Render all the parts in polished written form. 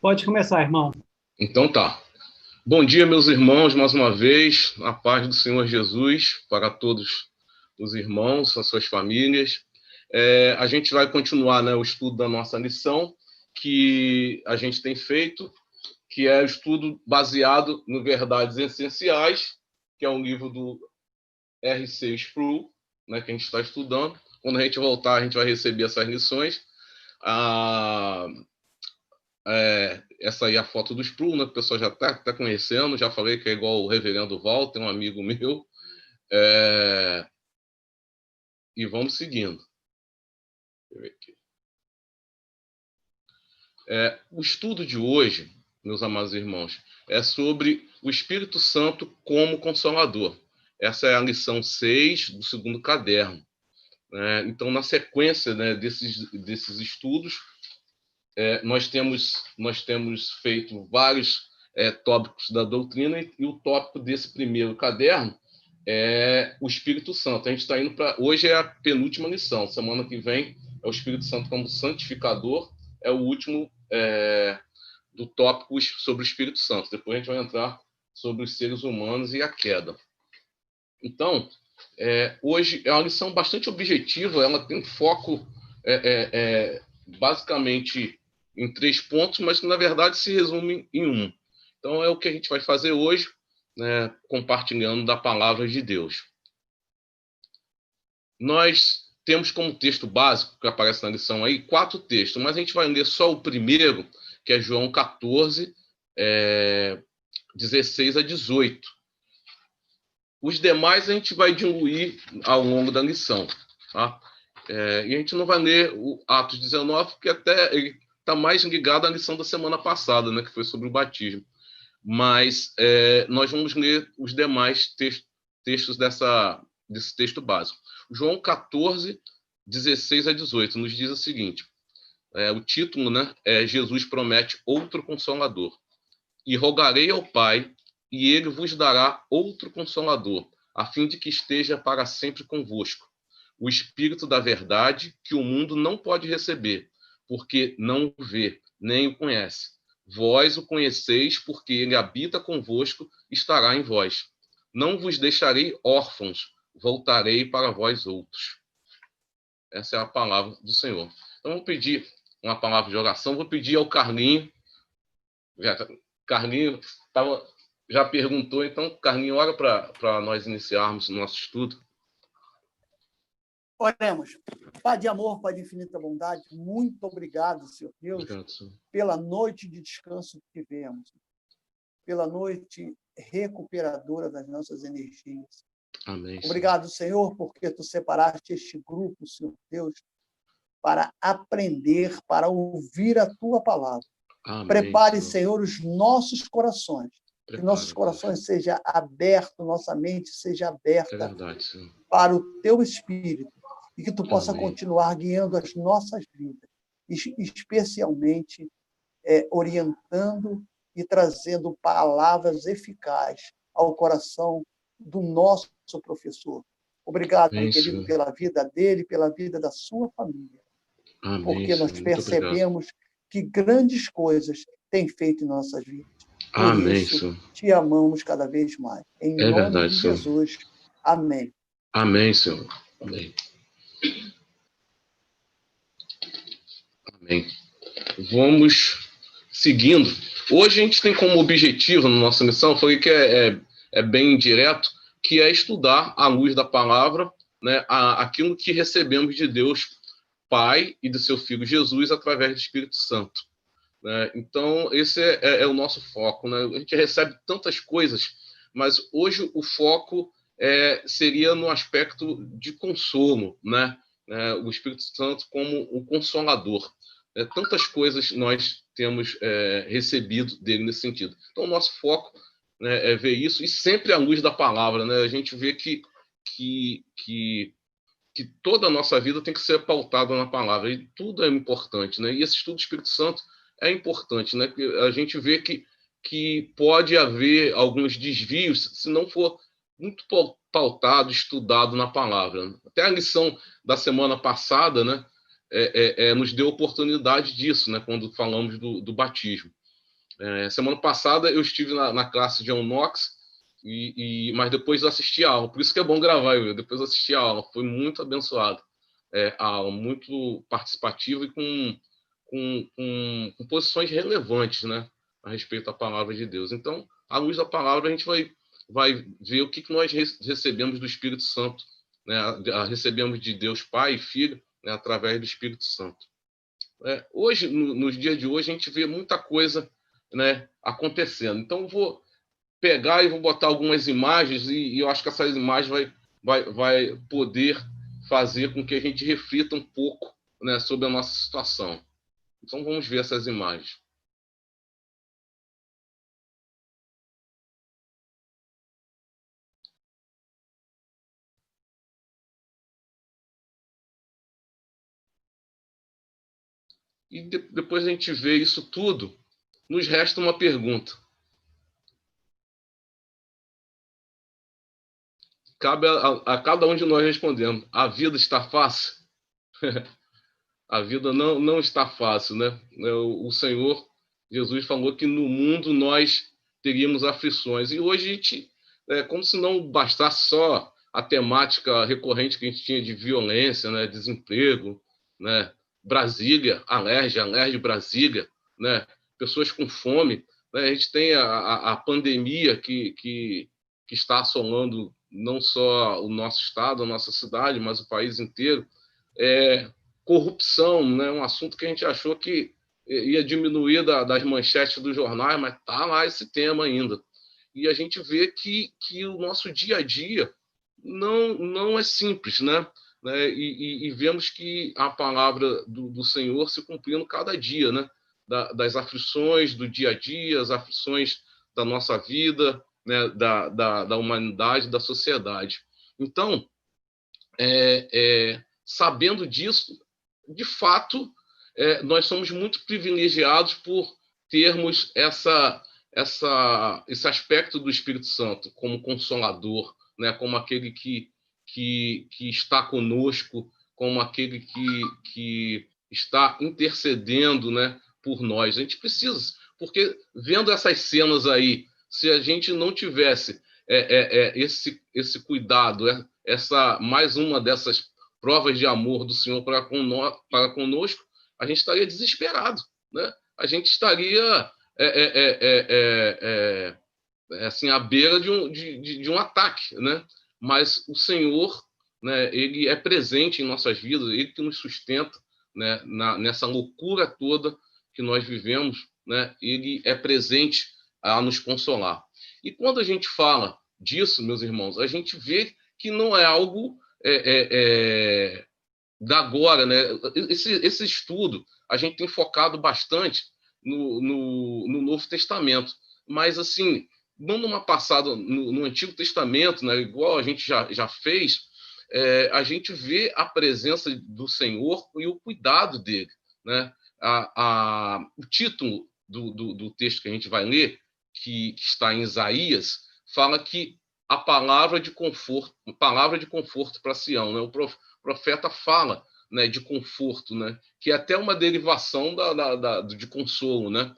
Pode começar, irmão. Então tá. Bom dia, meus irmãos, mais uma vez, a paz do Senhor Jesus para todos os irmãos, as suas famílias. A gente vai continuar, né, o estudo da nossa lição que a gente tem feito, que é o estudo baseado no Verdades Essenciais, que é um livro do R.C. Sproul, né, que a gente está estudando. Quando a gente voltar, a gente vai receber essas lições. Essa aí é a foto do Sproul, né, que o pessoal já está conhecendo. Já falei que é igual o reverendo Walter, um amigo meu. E vamos seguindo. Deixa eu ver aqui. O estudo de hoje, meus amados irmãos, é sobre o Espírito Santo como Consolador. Essa é a lição 6 do segundo caderno. Então, na sequência, né, desses estudos, nós temos feito vários tópicos da doutrina, e o tópico desse primeiro caderno é o Espírito Santo. A gente está indo para... Hoje é a penúltima lição. Semana que vem é o Espírito Santo como santificador. É o último do tópico sobre o Espírito Santo. Depois a gente vai entrar sobre os seres humanos e a queda. Então, hoje é uma lição bastante objetiva. Ela tem foco basicamente em 3 pontos, mas que na verdade se resume em um. Então é o que a gente vai fazer hoje, né, compartilhando da palavra de Deus. Nós temos como texto básico, que aparece na lição aí, 4 textos, mas a gente vai ler só o primeiro, que é João 14, 16 a 18. Os demais a gente vai diluir ao longo da lição. Tá? E a gente não vai ler o Atos 19, porque até ele está mais ligado à lição da semana passada, né, que foi sobre o batismo. Mas nós vamos ler os demais textos desse texto básico. João 14, 16 a 18, nos diz o seguinte, o título, né, Jesus promete outro Consolador. E rogarei ao Pai, e ele vos dará outro Consolador, a fim de que esteja para sempre convosco. O Espírito da verdade, que o mundo não pode receber, porque não o vê, nem o conhece. Vós o conheceis, porque ele habita convosco, estará em vós. Não vos deixarei órfãos, voltarei para vós outros. Essa é a palavra do Senhor. Então, vou pedir uma palavra de oração, vou pedir ao Carlinho. Carlinho já perguntou, então, Carlinho, ora para nós iniciarmos o nosso estudo. Oremos. Pai de amor, Pai de infinita bondade, muito obrigado, Senhor Deus, Obrigado, Senhor, pela noite de descanso que tivemos, pela noite recuperadora das nossas energias. Amém, obrigado, Senhor, porque Tu separaste este grupo, Senhor Deus, para aprender, para ouvir a Tua palavra. Amém, Prepare, Senhor, os nossos corações. Que nossos Deus. corações sejam abertos, nossa mente seja aberta verdade, Senhor, para o Teu Espírito, e que Tu possa Amém. continuar guiando as nossas vidas, especialmente orientando e trazendo palavras eficazes ao coração do nosso professor. Obrigado, Amém, querido, Senhor. pela vida dele, pela vida da sua família. Amém, porque nós Senhor. percebemos que grandes coisas tem feito em nossas vidas. Por Amém, isso, Senhor. Te amamos cada vez mais. Em nome verdade, de Senhor. Jesus. Amém. Amém, Senhor. Amém. Amém. Vamos seguindo. Hoje a gente tem como objetivo na nossa missão, eu falei que é bem direto, que é estudar à luz da palavra, né, aquilo que recebemos de Deus Pai e do seu Filho Jesus através do Espírito Santo. Né? Então, esse é o nosso foco. Né? A gente recebe tantas coisas, mas hoje o foco seria no aspecto de consolo, né? O Espírito Santo como o consolador. Tantas coisas nós temos recebido dele nesse sentido. Então, o nosso foco, né, é ver isso, e sempre à luz da palavra. Né? A gente vê que toda a nossa vida tem que ser pautada na palavra, e tudo é importante. Né? E esse estudo do Espírito Santo é importante. Né? A gente vê que pode haver alguns desvios se não for muito pautado, estudado na palavra. Até a lição da semana passada, né, nos deu oportunidade disso, né, quando falamos do batismo. Semana passada eu estive na classe de John Knox, mas depois eu assisti a aula. Por isso que é bom gravar, depois eu assisti a aula. Foi muito abençoado. A aula muito participativa e com posições relevantes, né, a respeito da palavra de Deus. Então, à luz da palavra, a gente vai ver o que nós recebemos do Espírito Santo, né, recebemos de Deus Pai e Filho, né, através do Espírito Santo. Hoje, nos dias de hoje, a gente vê muita coisa, né, acontecendo. Então, eu vou pegar e vou botar algumas imagens e eu acho que essas imagens vai poder fazer com que a gente reflita um pouco, né, sobre a nossa situação. Então, vamos ver essas imagens. E depois a gente vê isso tudo, nos resta uma pergunta. Cabe a cada um de nós respondendo: a vida está fácil? A vida não está fácil, né? O Senhor Jesus falou que no mundo nós teríamos aflições. E hoje a gente, como se não bastasse só a temática recorrente que a gente tinha de violência, né, desemprego, né, Brasília, Alerj Brasília, né, pessoas com fome, né, a gente tem a pandemia que está assolando não só o nosso estado, a nossa cidade, mas o país inteiro. Corrupção, né, um assunto que a gente achou que ia diminuir das manchetes dos jornais, mas está lá esse tema ainda. E a gente vê que o nosso dia a dia não é simples, né? E vemos que a palavra do Senhor se cumprindo cada dia, né? Das aflições do dia a dia, as aflições da nossa vida, né? Da humanidade, da sociedade. Então, sabendo disso, de fato, nós somos muito privilegiados por termos esse aspecto do Espírito Santo como consolador, né? Como aquele que está conosco, como aquele que está intercedendo, né, por nós. A gente precisa, porque vendo essas cenas aí, se a gente não tivesse esse cuidado, essa mais uma dessas provas de amor do Senhor para conosco, a gente estaria desesperado, né? A gente estaria assim à beira de um ataque, né? Mas o Senhor, né, ele é presente em nossas vidas, ele que nos sustenta, né, nessa loucura toda que nós vivemos, né? Ele é presente a nos consolar. E quando a gente fala disso, meus irmãos, a gente vê que não é algo da agora, né? Esse estudo a gente tem focado bastante no Novo Testamento, mas assim, não numa passada no Antigo Testamento, né? Igual a gente já fez, a gente vê a presença do Senhor e o cuidado dele, né? O título do texto que a gente vai ler, que está em Isaías, fala que a palavra de conforto para Sião, né? O profeta fala, né, de conforto, né? Que é até uma derivação de consolo, né?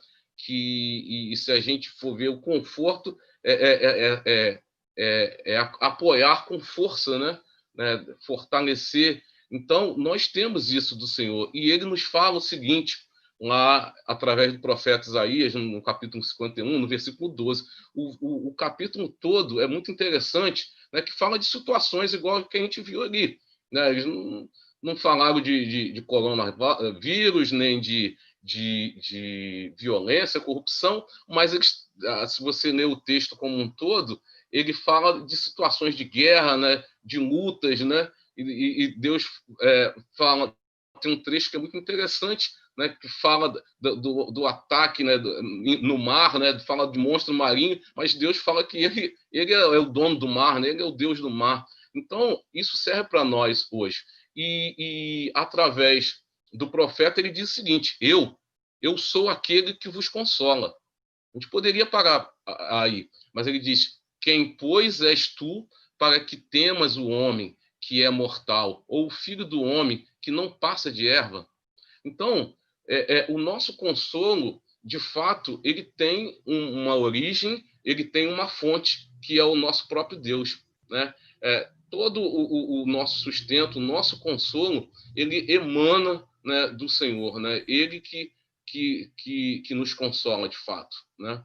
E se a gente for ver o conforto apoiar com força, né? Fortalecer. Então nós temos isso do Senhor e Ele nos fala o seguinte lá através do profeta Isaías, no capítulo 51, no versículo 12. O capítulo todo é muito interessante, né, que fala de situações igual que a gente viu ali. Né? Eles não falaram de coronavírus, nem de violência, corrupção, mas eles, se você ler o texto como um todo, ele fala de situações de guerra, né, de lutas, né, e Deus fala, tem um trecho que é muito interessante, né, que fala do ataque, né, no mar, né, fala de monstro marinho, mas Deus fala que ele é o dono do mar, né, ele é o Deus do mar. Então, isso serve para nós hoje. E através do profeta, ele diz o seguinte: eu sou aquele que vos consola. A gente poderia parar aí, mas ele diz: quem, pois, és tu para que temas o homem que é mortal, ou o filho do homem que não passa de erva? Então, o nosso consolo de fato, ele tem uma origem, ele tem uma fonte, que é o nosso próprio Deus, né? Todo o nosso sustento, o nosso consolo, ele emana, né, do Senhor, né? Ele que nos consola de fato, né?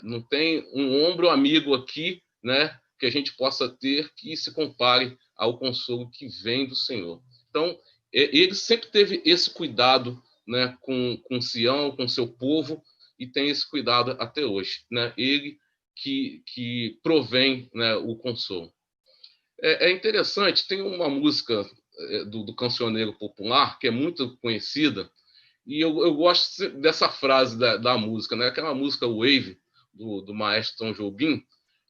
Não tem um ombro amigo aqui, né, que a gente possa ter que se compare ao consolo que vem do Senhor. Então, ele sempre teve esse cuidado, né, com Sião, com seu povo, e tem esse cuidado até hoje, né? Ele que provém, né, o consolo. É interessante, tem uma música do cancioneiro popular que é muito conhecida, e eu gosto dessa frase da música, né? Aquela música Wave, do maestro Tom Jobim,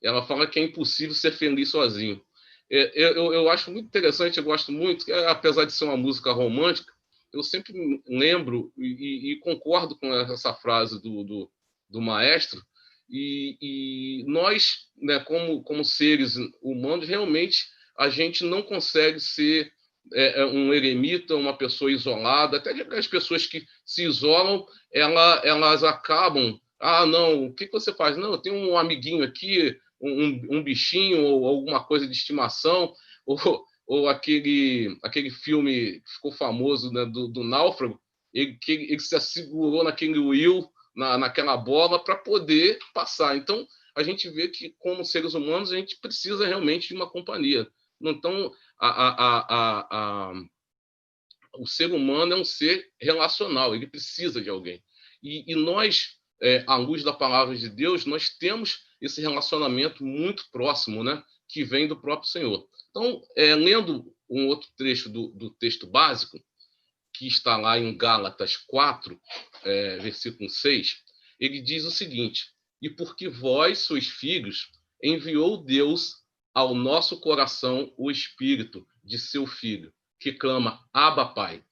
ela fala que é impossível ser feliz sozinho. Eu acho muito interessante, eu gosto muito, apesar de ser uma música romântica, eu sempre lembro e concordo com essa frase do maestro, e nós, né, como seres humanos, realmente a gente não consegue ser um eremita, uma pessoa isolada. Até as pessoas que se isolam, elas acabam... Ah, não, o que você faz? Não, eu tenho um amiguinho aqui, um bichinho ou alguma coisa de estimação, ou aquele filme que ficou famoso, né, do Náufrago, ele se assegurou naquele Will, naquela bola, para poder passar. Então, a gente vê que, como seres humanos, a gente precisa realmente de uma companhia. Então, o ser humano é um ser relacional, ele precisa de alguém. E nós, à luz da palavra de Deus, nós temos esse relacionamento muito próximo, né, que vem do próprio Senhor. Então, lendo um outro trecho do texto básico, que está lá em Gálatas 4, versículo 6, ele diz o seguinte: e porque vós sois filhos, enviou Deus ao nosso coração o Espírito de seu Filho, que clama, Abba, Pai.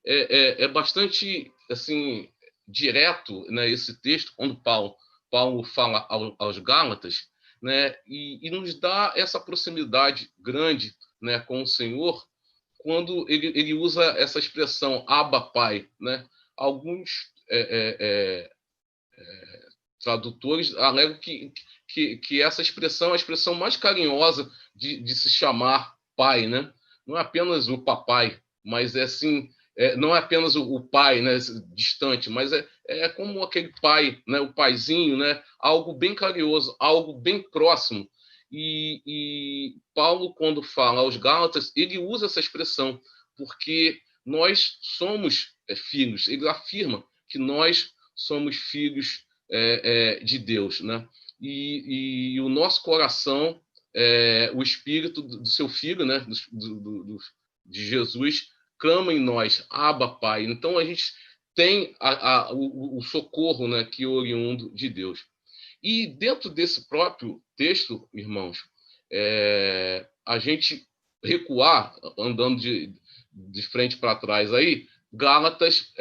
É bastante assim direto, né, esse texto, quando Paulo fala aos Gálatas, né, e nos dá essa proximidade grande, né, com o Senhor, quando ele usa essa expressão Abba, Pai, né? Alguns tradutores alegam que essa expressão é a expressão mais carinhosa de se chamar pai, né? Não é apenas o papai, mas assim, não é apenas o pai, né, distante, mas é como aquele pai, né, o paizinho, né, algo bem carinhoso, algo bem próximo. E Paulo, quando fala aos Gálatas, ele usa essa expressão, porque nós somos filhos. Ele afirma que nós somos filhos de Deus, né? E o nosso coração, o Espírito do seu Filho, né? De Jesus, clama em nós, Abba, Pai. Então a gente tem o socorro, né, que é oriundo de Deus. E dentro desse próprio texto, irmãos, a gente recuar, andando de frente para trás aí, Gálatas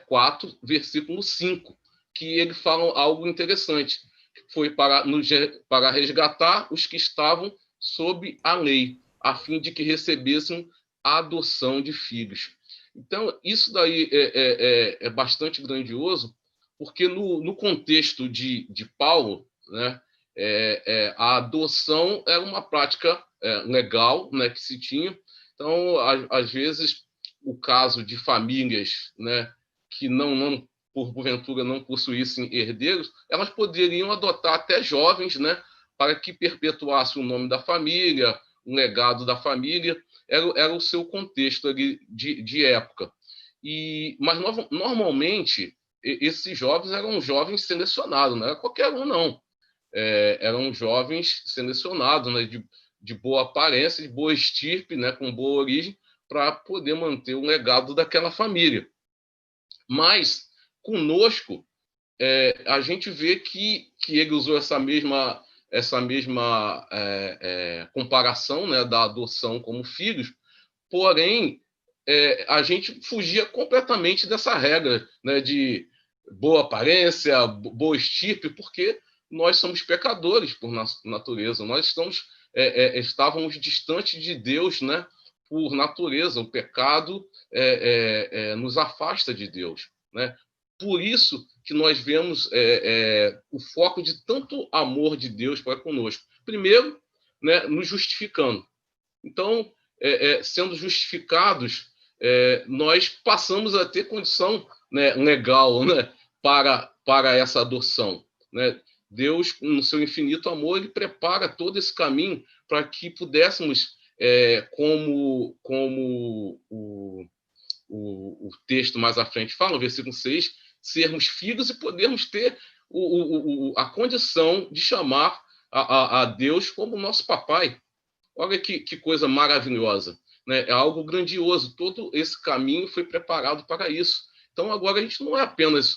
4, versículo 5, que ele fala algo interessante. Foi para resgatar os que estavam sob a lei, a fim de que recebessem a adoção de filhos. Então, isso daí é bastante grandioso, porque no contexto de Paulo, né, a adoção era uma prática legal, né, que se tinha. Então, às vezes, o caso de famílias, né, que porventura não possuíssem herdeiros, elas poderiam adotar até jovens, né, para que perpetuasse o nome da família, o legado da família. Era o seu contexto ali de época. Mas normalmente esses jovens eram jovens selecionados, não era qualquer um, não. Eram jovens selecionados, né, de boa aparência, de boa estirpe, né, com boa origem, para poder manter o legado daquela família. Mas, conosco, a gente vê que ele usou essa mesma comparação, né, da adoção como filhos, porém, a gente fugia completamente dessa regra, né, de boa aparência, boa estirpe, porque nós somos pecadores por natureza, nós estávamos distantes de Deus, né, por natureza. O pecado nos afasta de Deus. né? Por isso que nós vemos o foco de tanto amor de Deus para conosco. Primeiro, né, nos justificando. Então, sendo justificados, nós passamos a ter condição, né, legal, né, para essa adoção, né? Deus, no seu infinito amor, ele prepara todo esse caminho para que pudéssemos, como o texto mais à frente fala, no versículo 6, sermos filhos e podermos ter a condição de chamar a Deus como nosso papai. Olha que coisa maravilhosa, né? É algo grandioso. Todo esse caminho foi preparado para isso. Então, agora a gente não é apenas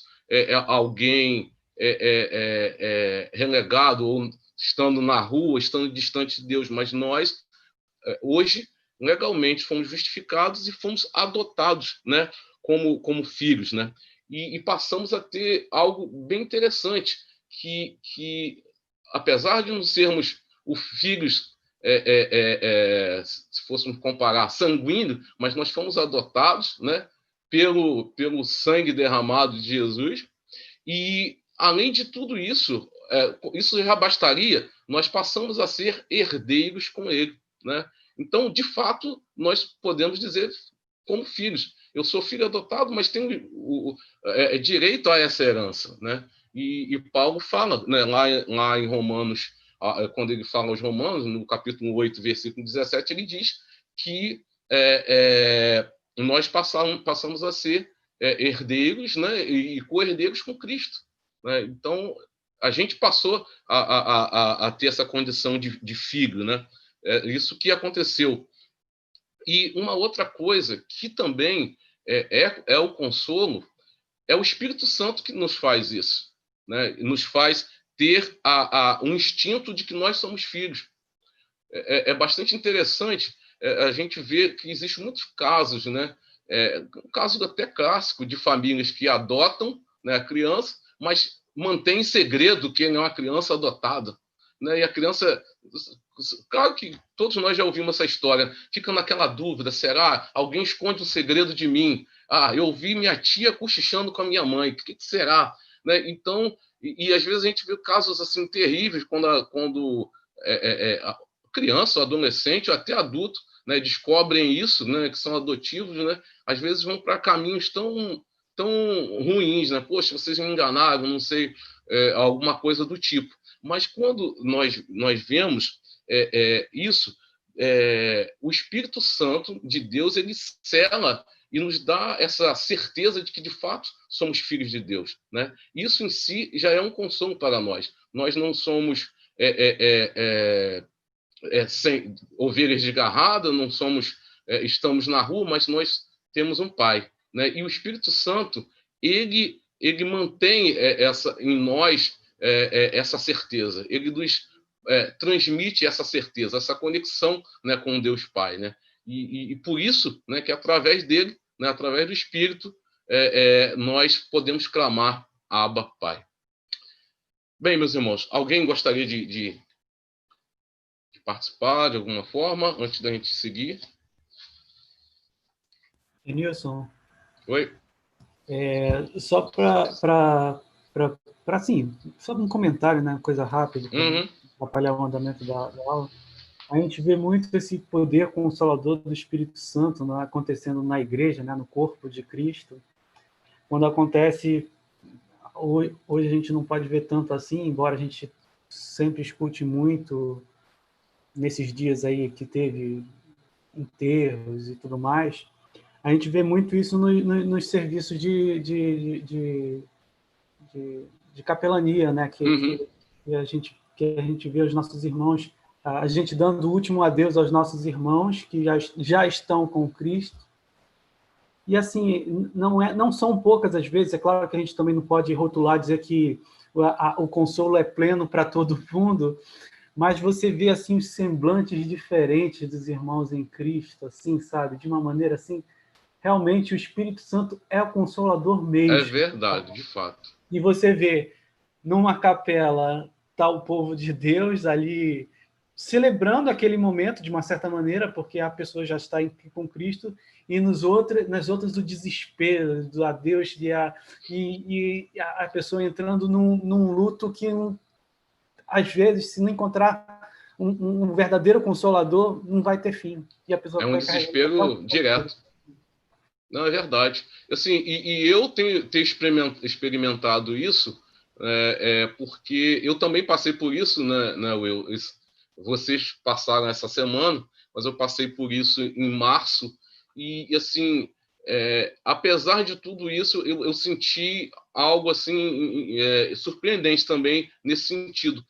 alguém relegado ou estando na rua, estando distante de Deus, mas nós, hoje, legalmente, fomos justificados e fomos adotados, né? Como filhos, né? E passamos a ter algo bem interessante, que apesar de não sermos os filhos, se fôssemos comparar, sanguíneo, mas nós fomos adotados, né, pelo sangue derramado de Jesus, e, além de tudo isso, isso já bastaria, nós passamos a ser herdeiros com ele, né? Então, de fato, nós podemos dizer como filhos. Eu sou filho adotado, mas tenho direito a essa herança, né? E Paulo fala, né, lá em Romanos, quando ele fala aos Romanos, no capítulo 8, versículo 17, ele diz que nós passamos a ser herdeiros, né, e co-herdeiros com Cristo, né? Então, a gente passou a ter essa condição de filho, né? Isso que aconteceu. E uma outra coisa que também é o consolo, é o Espírito Santo que nos faz isso, né? Nos faz ter um instinto de que nós somos filhos. É bastante interessante a gente ver que existem muitos casos, né? Um caso até clássico de famílias que adotam, né, a criança, mas mantém em segredo que ele é uma criança adotada, né? E a criança, claro que todos nós já ouvimos essa história, fica naquela dúvida: será alguém esconde um segredo de mim? Eu ouvi minha tia cochichando com a minha mãe, o que será? Né? Então, às vezes a gente vê casos assim terríveis quando a criança, ou adolescente, ou até adulto, né, descobrem isso, né, que são adotivos, né, às vezes vão para caminhos tão ruins, né? Poxa, vocês me enganaram, não sei, alguma coisa do tipo. Mas quando nós vemos isso, o Espírito Santo de Deus, ele sela e nos dá essa certeza de que, de fato, somos filhos de Deus, né? Isso em si já é um consolo para nós. Nós não somos sem ovelhas desgarradas, não somos, estamos na rua, mas nós temos um Pai, né? E o Espírito Santo, ele mantém em nós essa certeza. Ele nos transmite essa certeza, essa conexão, né, com Deus Pai, né? E por isso, né, que através dele, né, através do Espírito, nós podemos clamar Abba, Pai. Bem, meus irmãos, alguém gostaria de participar de alguma forma antes da gente seguir? Nilson, Oi? Só para assim, só um comentário, né, coisa rápida, para não atrapalhar o andamento da aula. A gente vê muito esse poder consolador do Espírito Santo, né, acontecendo na igreja, né, no corpo de Cristo. Quando acontece, hoje a gente não pode ver tanto assim, embora a gente sempre escute muito nesses dias aí que teve enterros e tudo mais. A gente vê muito isso nos serviços de capelania, né? Que a gente vê os nossos irmãos, a gente dando o último adeus aos nossos irmãos que já estão com Cristo. E assim, não são poucas as vezes, é claro que a gente também não pode rotular, dizer que o consolo é pleno para todo mundo, mas você vê assim os semblantes diferentes dos irmãos em Cristo, assim, sabe, de uma maneira assim. Realmente o Espírito Santo é o consolador mesmo. É verdade, de fato. E você vê, numa capela, está o povo de Deus ali celebrando aquele momento de uma certa maneira, porque a pessoa já está com Cristo, e nas outras do desespero, do adeus, e a pessoa entrando num luto que, às vezes, se não encontrar um verdadeiro consolador, não vai ter fim. E a pessoa É um desespero direto. Não, é verdade. Assim, e eu tenho experimentado isso, porque eu também passei por isso, né, Will? Vocês passaram essa semana, mas eu passei por isso em março, e assim, apesar de tudo isso, eu senti algo assim surpreendente também nesse sentido.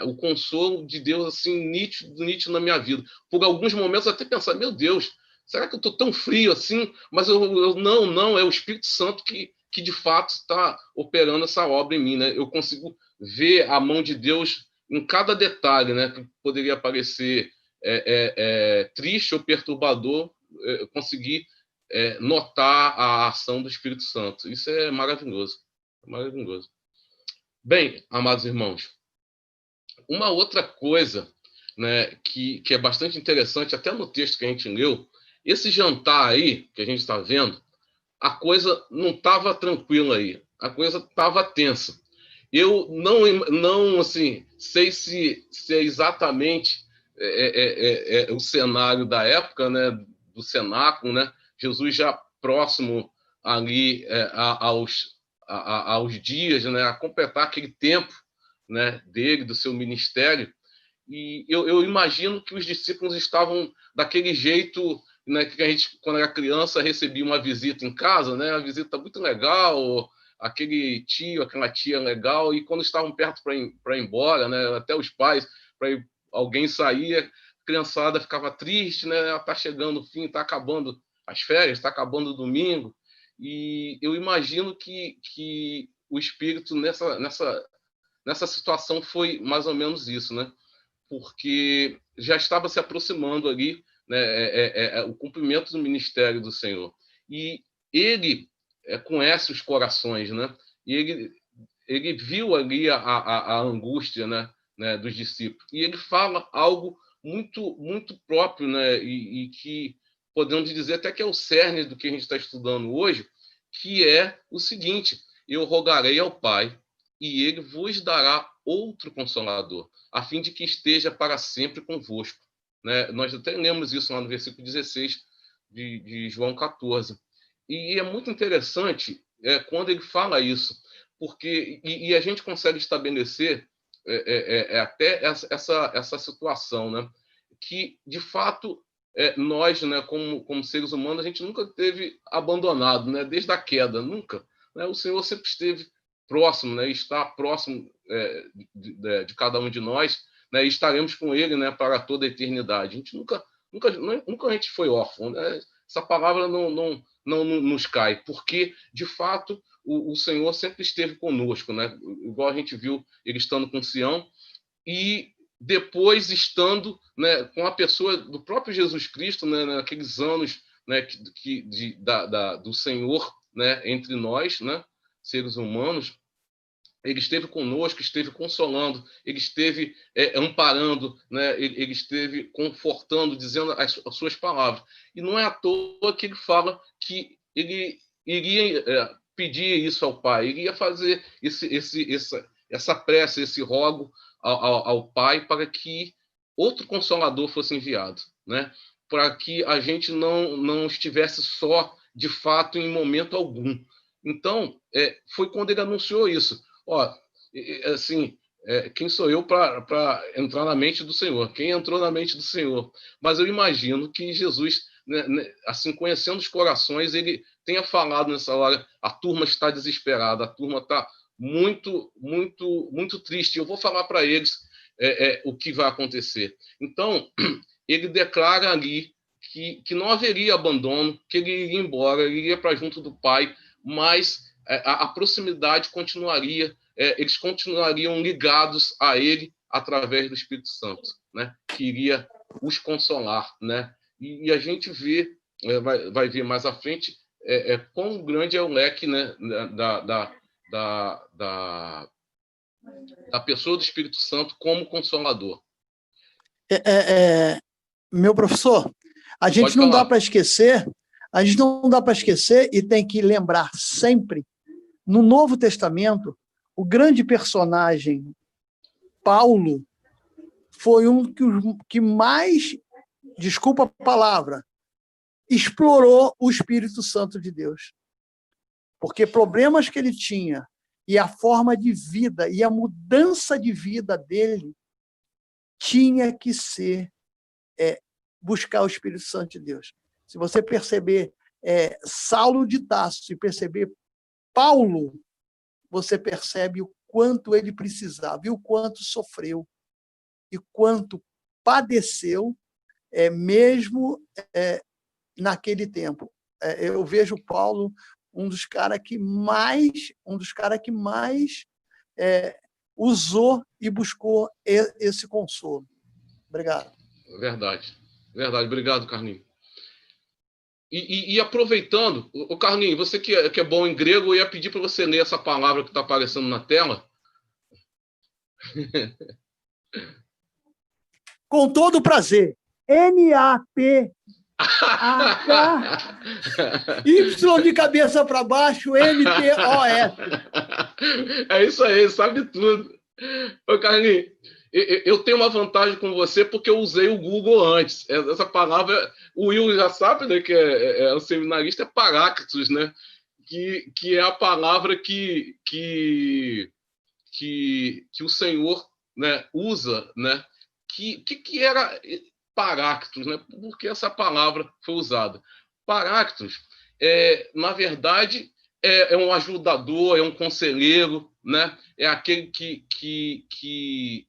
O consolo de Deus assim nítido na minha vida. Por alguns momentos eu até pensar, meu Deus, será que eu estou tão frio assim? Mas não, é o Espírito Santo que de fato está operando essa obra em mim, né? Eu consigo ver a mão de Deus em cada detalhe, né? Que poderia parecer triste ou perturbador, eu consegui notar a ação do Espírito Santo. Isso é maravilhoso. É maravilhoso. Bem, amados irmãos, uma outra coisa, né, que é bastante interessante, até no texto que a gente leu, esse jantar aí, que a gente está vendo, a coisa não estava tranquila aí, a coisa estava tensa. Eu não assim, sei se é exatamente o cenário da época, né, do cenáculo, né, Jesus já próximo ali aos dias, né, a completar aquele tempo, né, dele, do seu ministério. E eu imagino que os discípulos estavam daquele jeito, né, que a gente, quando era criança, recebia uma visita em casa, né, a visita muito legal, aquele tio, aquela tia legal, e quando estavam perto para ir embora, né, até os pais, alguém saía, a criançada ficava triste, né, está chegando o fim, está acabando as férias, está acabando o domingo, e eu imagino que o Espírito nessa situação foi mais ou menos isso, né? Porque já estava se aproximando ali, né, o cumprimento do ministério do Senhor. E ele conhece os corações, né? E ele viu ali a angústia, né, dos discípulos. E ele fala algo muito, muito próprio, né? E que podemos dizer até que é o cerne do que a gente está estudando hoje, que é o seguinte: eu rogarei ao Pai, e ele vos dará outro Consolador, a fim de que esteja para sempre convosco. Né? Nós até lemos isso lá no versículo 16 de João 14. E é muito interessante quando ele fala isso, porque e a gente consegue estabelecer até essa situação, né? Que, de fato, nós, né, como seres humanos, a gente nunca teve abandonado, né? Desde a queda, nunca. Né? O Senhor sempre esteve próximo, né? Está próximo de cada um de nós, né? E estaremos com Ele, né, para toda a eternidade. A gente nunca a gente foi órfão, né? Essa palavra não nos cai, porque, de fato, o Senhor sempre esteve conosco, né? Igual a gente viu ele estando com Sião, e depois estando, né, com a pessoa do próprio Jesus Cristo, né, naqueles anos, né, do Senhor, né, entre nós, né, seres humanos. Ele esteve conosco, esteve consolando, ele esteve amparando, né? Ele esteve confortando, dizendo as suas palavras. E não é à toa que ele fala que ele iria pedir isso ao Pai, ele ia fazer essa prece, esse rogo ao Pai para que outro Consolador fosse enviado, né? Para que a gente não estivesse só, de fato, em momento algum. Então, foi quando ele anunciou isso. Assim, quem sou eu para entrar na mente do Senhor? Quem entrou na mente do Senhor? Mas eu imagino que Jesus, né, assim, conhecendo os corações, ele tenha falado nessa hora: a turma está desesperada, a turma está muito, muito, muito triste. Eu vou falar para eles o que vai acontecer. Então, ele declara ali que não haveria abandono, que ele iria embora, ele iria para junto do Pai, mas a proximidade continuaria, eles continuariam ligados a ele através do Espírito Santo, né? Que iria os consolar, né? E a gente vai ver mais à frente quão grande é o leque, né, da pessoa do Espírito Santo como consolador. Meu professor, a gente não dá para esquecer A gente não dá para esquecer e tem que lembrar sempre, no Novo Testamento, o grande personagem Paulo foi um que mais, desculpa a palavra, explorou o Espírito Santo de Deus. Porque problemas que ele tinha e a forma de vida e a mudança de vida dele tinha que ser buscar o Espírito Santo de Deus. Se você perceber Saulo de Tarso e perceber Paulo, você percebe o quanto ele precisava e o quanto sofreu e quanto padeceu, mesmo naquele tempo. Eu vejo Paulo um dos caras que mais usou e buscou esse consolo. Obrigado. Verdade. Verdade. Obrigado, Carlinhos. E aproveitando, o Carlinhos, você que é bom em grego, eu ia pedir para você ler essa palavra que está aparecendo na tela. Com todo prazer. NAPAK Y de cabeça para baixo, NTOS. É isso aí, sabe tudo. Ô, Carlinhos, eu tenho uma vantagem com você porque eu usei o Google antes. Essa palavra, o Will já sabe, né, que é um seminarista, é paráclitos, né? Que é a palavra que o Senhor, né, usa, né? Que era paráclitos, né? Por que essa palavra foi usada? Paráclitos, na verdade, é um ajudador, é um conselheiro, né? É aquele que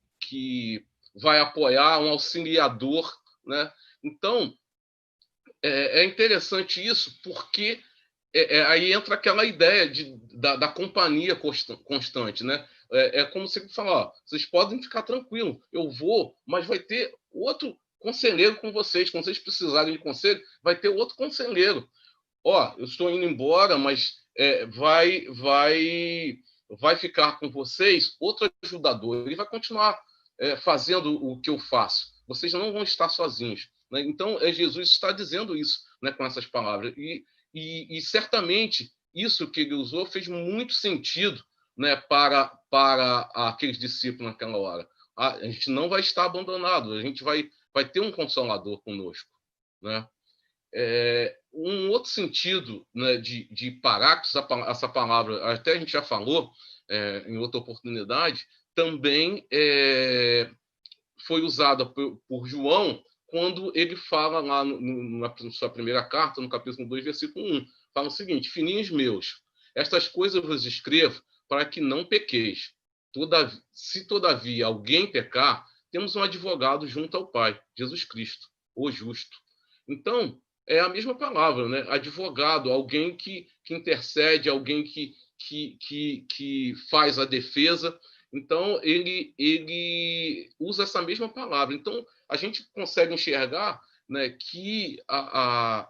vai apoiar, um auxiliador, né? Então, é interessante isso, porque aí entra aquela ideia da companhia constante, né? Como você fala, ó, vocês podem ficar tranquilos, eu vou, mas vai ter outro conselheiro com vocês. Quando vocês precisarem de conselho, vai ter outro conselheiro. Ó, eu estou indo embora, mas vai ficar com vocês outro ajudador. Ele vai continuar fazendo o que eu faço. Vocês não vão estar sozinhos, né? Então, Jesus está dizendo isso, né, com essas palavras. E certamente isso que ele usou fez muito sentido, né, para aqueles discípulos naquela hora. A gente não vai estar abandonado, a gente vai ter um consolador conosco, né? Um outro sentido, né, de paráclitos, essa palavra, até a gente já falou em outra oportunidade, também foi usada por João quando ele fala lá na sua primeira carta, no capítulo 2, versículo 1, fala o seguinte: filhinhos meus, estas coisas eu vos escrevo para que não pequeis. Se todavia alguém pecar, temos um advogado junto ao Pai, Jesus Cristo, o justo. Então, é a mesma palavra, né? Advogado, alguém que intercede, alguém que faz a defesa. Então, ele usa essa mesma palavra. Então, a gente consegue enxergar, né, que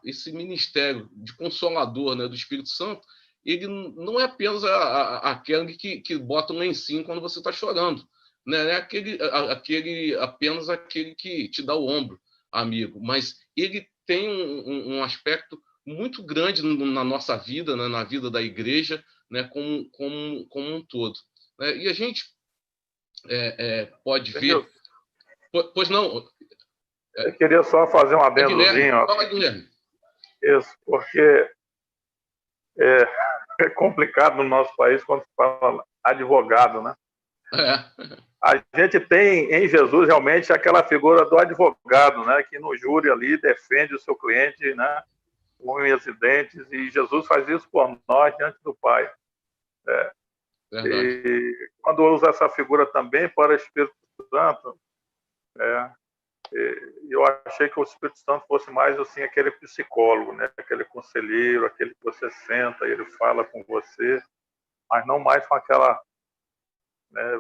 esse ministério de consolador, né, do Espírito Santo, ele não é apenas aquele que bota um lencinho quando você está chorando, né? Não é apenas aquele que te dá o ombro, amigo, mas ele tem um aspecto muito grande na nossa vida, né, na vida da igreja, né, como um todo. E a gente pode ver... Pois não? Eu queria só fazer um adendozinho. Fala, Guilherme. Isso, porque é complicado no nosso país quando se fala advogado, né? A gente tem em Jesus realmente aquela figura do advogado, né, que no júri ali defende o seu cliente, né, com unhas e dentes, e Jesus faz isso por nós diante do Pai. E quando usa essa figura também para o Espírito Santo, eu achei que o Espírito Santo fosse mais assim aquele psicólogo, né, aquele conselheiro, aquele que você senta e ele fala com você, mas não mais com aquela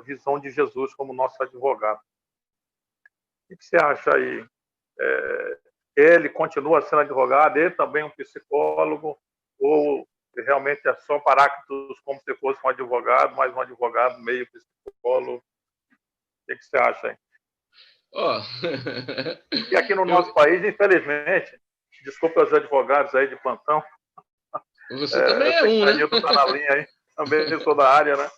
visão de Jesus como nosso advogado. O que você acha aí? Ele continua sendo advogado, ele também é um psicólogo, ou realmente é só paráclitos como se fosse um advogado, mas um advogado meio psicólogo? O que você acha aí? E aqui no nosso país, infelizmente, Desculpa os advogados aí de plantão. Você também é um, né? Anilton tá na linha aí, também sou da área, né?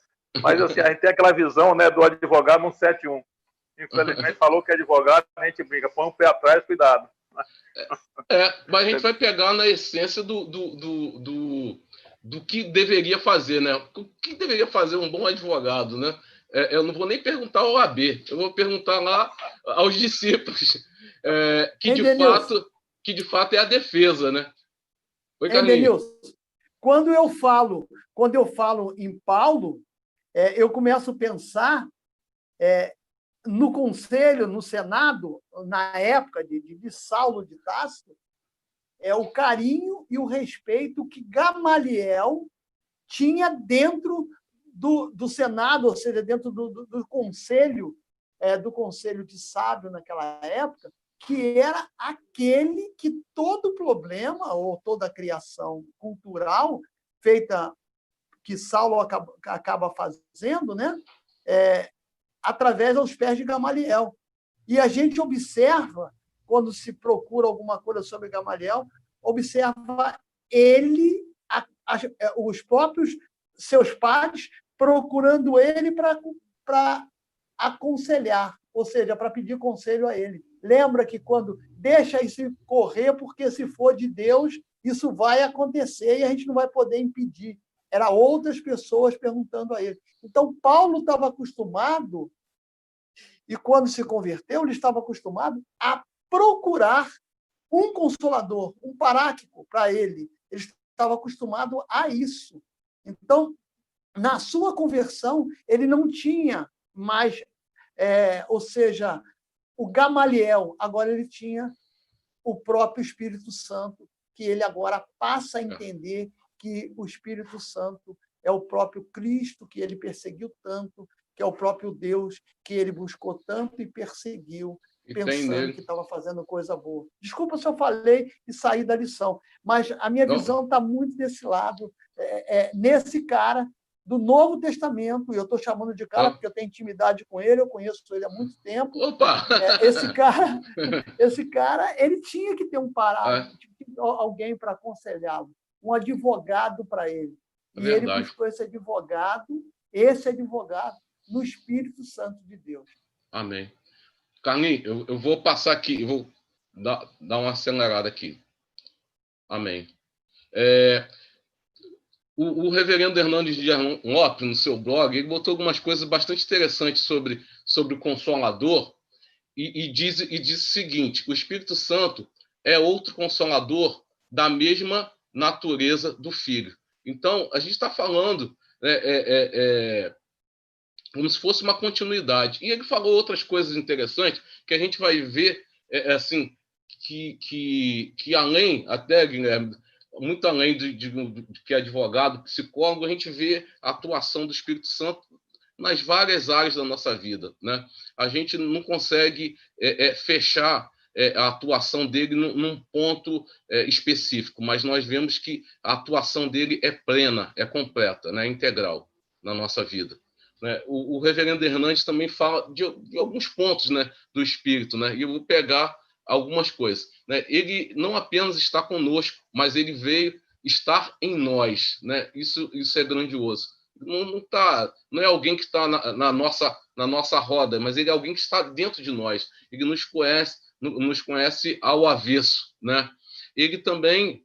Mas assim, a gente tem aquela visão, né, do advogado 171. Infelizmente, falou que é advogado, a gente brinca, põe um pé atrás, cuidado. Mas a gente vai pegar na essência do que deveria fazer, né? O que deveria fazer um bom advogado, né? Eu não vou nem perguntar ao AB, eu vou perguntar lá aos discípulos, que de fato é a defesa, né? Oi, Carlinhos. Quando eu falo em Paulo, eu começo a pensar no conselho, no Senado, na época de Saulo de Tarso, o carinho e o respeito que Gamaliel tinha dentro do Senado, ou seja, dentro do conselho de sábio naquela época, que era aquele que todo problema ou toda criação cultural feita que Saulo acaba fazendo, né, através aos pés de Gamaliel. E a gente observa, quando se procura alguma coisa sobre Gamaliel, observa ele, os próprios seus pares, procurando ele para aconselhar, ou seja, para pedir conselho a ele. Lembra que quando deixa isso correr, porque se for de Deus, isso vai acontecer e a gente não vai poder impedir. Era outras pessoas perguntando a ele. Então, Paulo estava acostumado, e quando se converteu, ele estava acostumado a procurar um consolador, um paráclito para ele. Ele estava acostumado a isso. Então, na sua conversão, ele não tinha mais, ou seja, o Gamaliel, agora ele tinha o próprio Espírito Santo, que ele agora passa a entender que o Espírito Santo é o próprio Cristo, que ele perseguiu tanto, que é o próprio Deus, que ele buscou tanto e perseguiu, pensando que estava fazendo coisa boa. Desculpa se eu falei e saí da lição, mas a minha visão está muito desse lado, nesse cara do Novo Testamento, e eu estou chamando de cara porque eu tenho intimidade com ele, eu conheço ele há muito tempo. Opa! Esse cara, ele tinha que ter um parágrafo, alguém para aconselhá-lo, um advogado para ele. E ele buscou esse advogado, no Espírito Santo de Deus. Amém. Carlinhos, eu vou passar aqui, eu vou dar uma acelerada aqui. Amém. O reverendo Hernandes de Lopes, no seu blog, ele botou algumas coisas bastante interessantes sobre o Consolador e diz o seguinte: o Espírito Santo é outro Consolador da mesma natureza do Filho. Então, a gente está falando como se fosse uma continuidade. E ele falou outras coisas interessantes que a gente vai ver, assim, que além, até, Guilherme, muito além de que advogado, psicólogo, a gente vê a atuação do Espírito Santo nas várias áreas da nossa vida, né? A gente não consegue fechar a atuação dele num ponto específico, mas nós vemos que a atuação dele é plena, é completa, né? É integral na nossa vida. Né? O reverendo Hernandes também fala de alguns pontos, né, do Espírito, né? E eu vou pegar algumas coisas. Né? Ele não apenas está conosco, mas ele veio estar em nós. Né? Isso é grandioso. Não é alguém que está na nossa roda, mas ele é alguém que está dentro de nós. Ele nos conhece ao avesso. Né? Ele também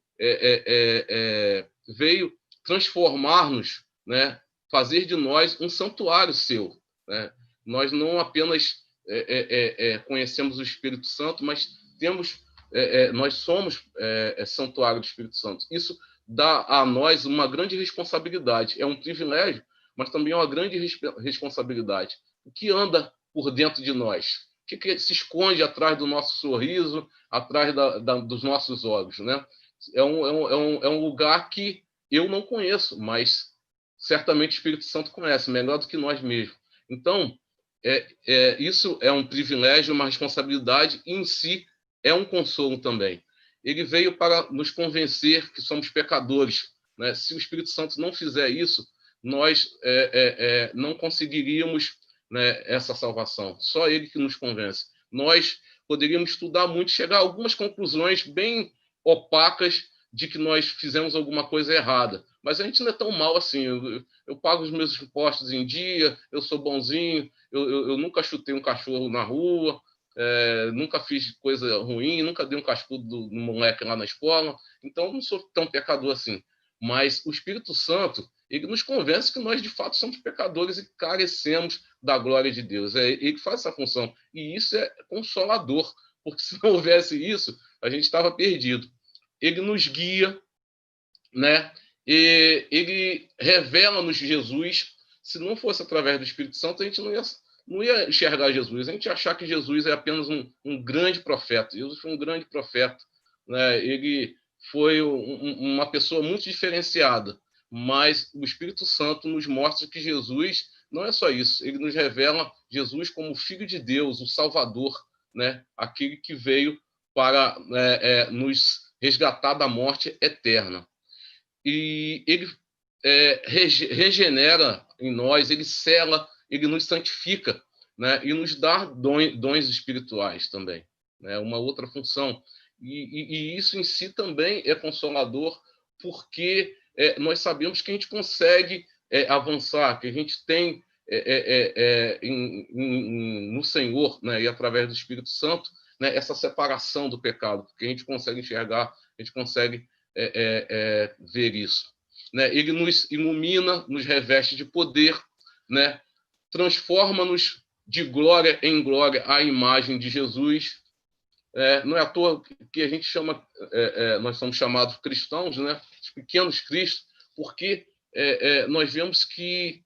veio transformar-nos, né? Fazer de nós um santuário seu. Né? Nós não apenas conhecemos o Espírito Santo, mas nós somos santuário do Espírito Santo. Isso dá a nós uma grande responsabilidade. É um privilégio, mas também é uma grande responsabilidade. O que anda por dentro de nós? O que se esconde atrás do nosso sorriso, atrás dos nossos olhos? Né? É um lugar que eu não conheço, mas certamente o Espírito Santo conhece, melhor do que nós mesmos. Então, isso é um privilégio, uma responsabilidade, e em si é um consolo também. Ele veio para nos convencer que somos pecadores. Né? Se o Espírito Santo não fizer isso, nós não conseguiríamos, né, essa salvação. Só ele que nos convence. Nós poderíamos estudar muito, chegar a algumas conclusões bem opacas de que nós fizemos alguma coisa errada. Mas a gente não é tão mal assim. Eu pago os meus impostos em dia, eu sou bonzinho, eu nunca chutei um cachorro na rua, nunca fiz coisa ruim, nunca dei um cascudo no moleque lá na escola. Então, eu não sou tão pecador assim. Mas o Espírito Santo, ele nos convence que nós, de fato, somos pecadores e carecemos da glória de Deus. É ele que faz essa função. E isso é consolador, porque se não houvesse isso, a gente estava perdido. Ele nos guia, né? E ele revela-nos Jesus. Se não fosse através do Espírito Santo, a gente não ia enxergar Jesus. A gente ia achar que Jesus é apenas um grande profeta. Jesus foi um grande profeta, né? Ele foi uma pessoa muito diferenciada, mas o Espírito Santo nos mostra que Jesus não é só isso. Ele nos revela Jesus como o Filho de Deus, o Salvador, né? Aquele que veio para nos resgatar da morte eterna. E ele regenera em nós, ele sela, ele nos santifica, né? E nos dá dons espirituais também, né? Uma outra função. E isso em si também é consolador, porque nós sabemos que a gente consegue avançar, que a gente tem no Senhor, né? E através do Espírito Santo, né? Essa separação do pecado, porque a gente consegue enxergar, a gente consegue ver isso, né? Ele nos ilumina, nos reveste de poder, né? Transforma-nos de glória em glória à imagem de Jesus. Não é à toa que a gente chama, nós somos chamados cristãos, né? Os pequenos cristos, porque nós vemos que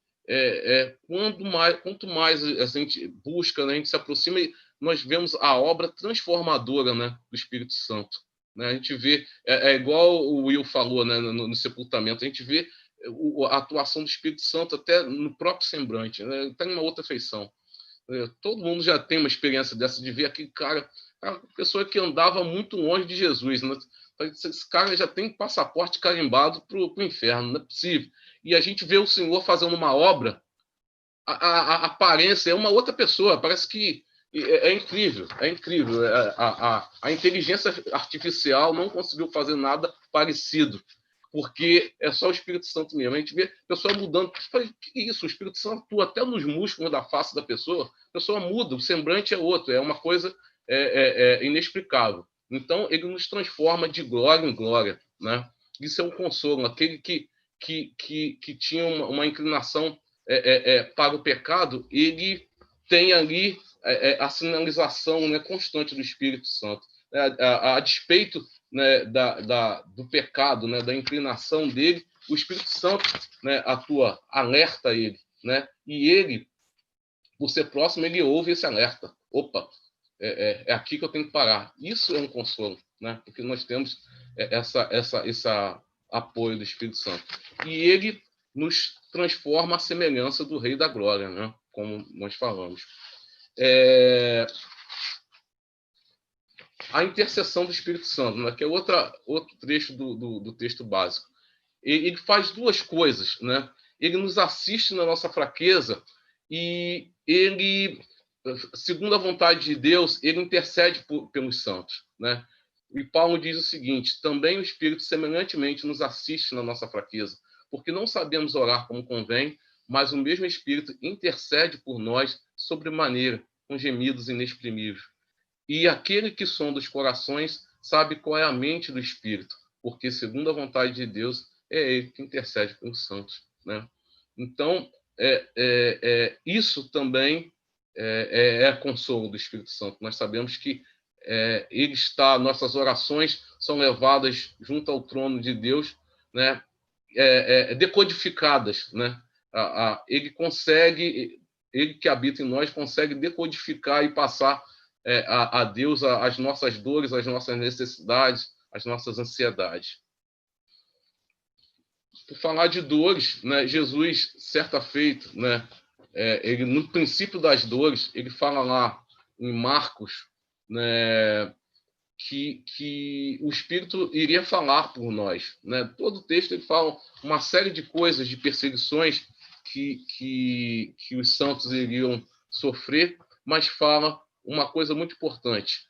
quanto mais a gente busca, né? A gente se aproxima, e nós vemos a obra transformadora, né? Do Espírito Santo. Né? A gente vê, igual o Will falou, né? No sepultamento, a gente vê a atuação do Espírito Santo até no próprio semblante, né? Está em uma outra feição. Todo mundo já tem uma experiência dessa, de ver aquele cara, a pessoa que andava muito longe de Jesus, né? Esse cara já tem passaporte carimbado para o inferno, não é possível. E a gente vê o Senhor fazendo uma obra, a aparência é uma outra pessoa, parece que é incrível, é incrível. A inteligência artificial não conseguiu fazer nada parecido, porque é só o Espírito Santo mesmo. A gente vê a pessoa mudando. Que isso? O Espírito Santo atua até nos músculos da face da pessoa. A pessoa muda, o semblante é outro, é uma coisa inexplicável. Então, ele nos transforma de glória em glória, né? Isso é um consolo. Aquele que tinha uma inclinação para o pecado, ele tem ali a sinalização, né, constante do Espírito Santo. A despeito, né, do pecado, né, da inclinação dele, o Espírito Santo, né, atua, alerta ele, né? E ele, por ser próximo, ele ouve esse alerta. Opa, é aqui que eu tenho que parar. Isso é um consolo, né? Porque nós temos esse apoio do Espírito Santo. E ele nos transforma à semelhança do Rei da Glória, né? Como nós falamos. A intercessão do Espírito Santo, né? Que é outro trecho do texto básico. Ele faz duas coisas, né? Ele nos assiste na nossa fraqueza e ele, segundo a vontade de Deus, ele intercede pelos santos, né? E Paulo diz o seguinte: também o Espírito semelhantemente nos assiste na nossa fraqueza, porque não sabemos orar como convém, mas o mesmo Espírito intercede por nós sobremaneira, com gemidos inexprimíveis. E aquele que sonda os corações sabe qual é a mente do Espírito, porque, segundo a vontade de Deus, é ele que intercede pelos santos, né? Então, isso também é consolo do Espírito Santo. Nós sabemos que ele está, nossas orações são levadas junto ao trono de Deus, né? Decodificadas, né? Ele consegue, ele que habita em nós, consegue decodificar e passar a Deus as nossas dores, as nossas necessidades, as nossas ansiedades. Por falar de dores, né? Jesus, certa feita, né? Ele, no princípio das dores, ele fala lá em Marcos, né, que o Espírito iria falar por nós, né? Todo o texto ele fala uma série de coisas, de perseguições que os santos iriam sofrer, mas fala uma coisa muito importante,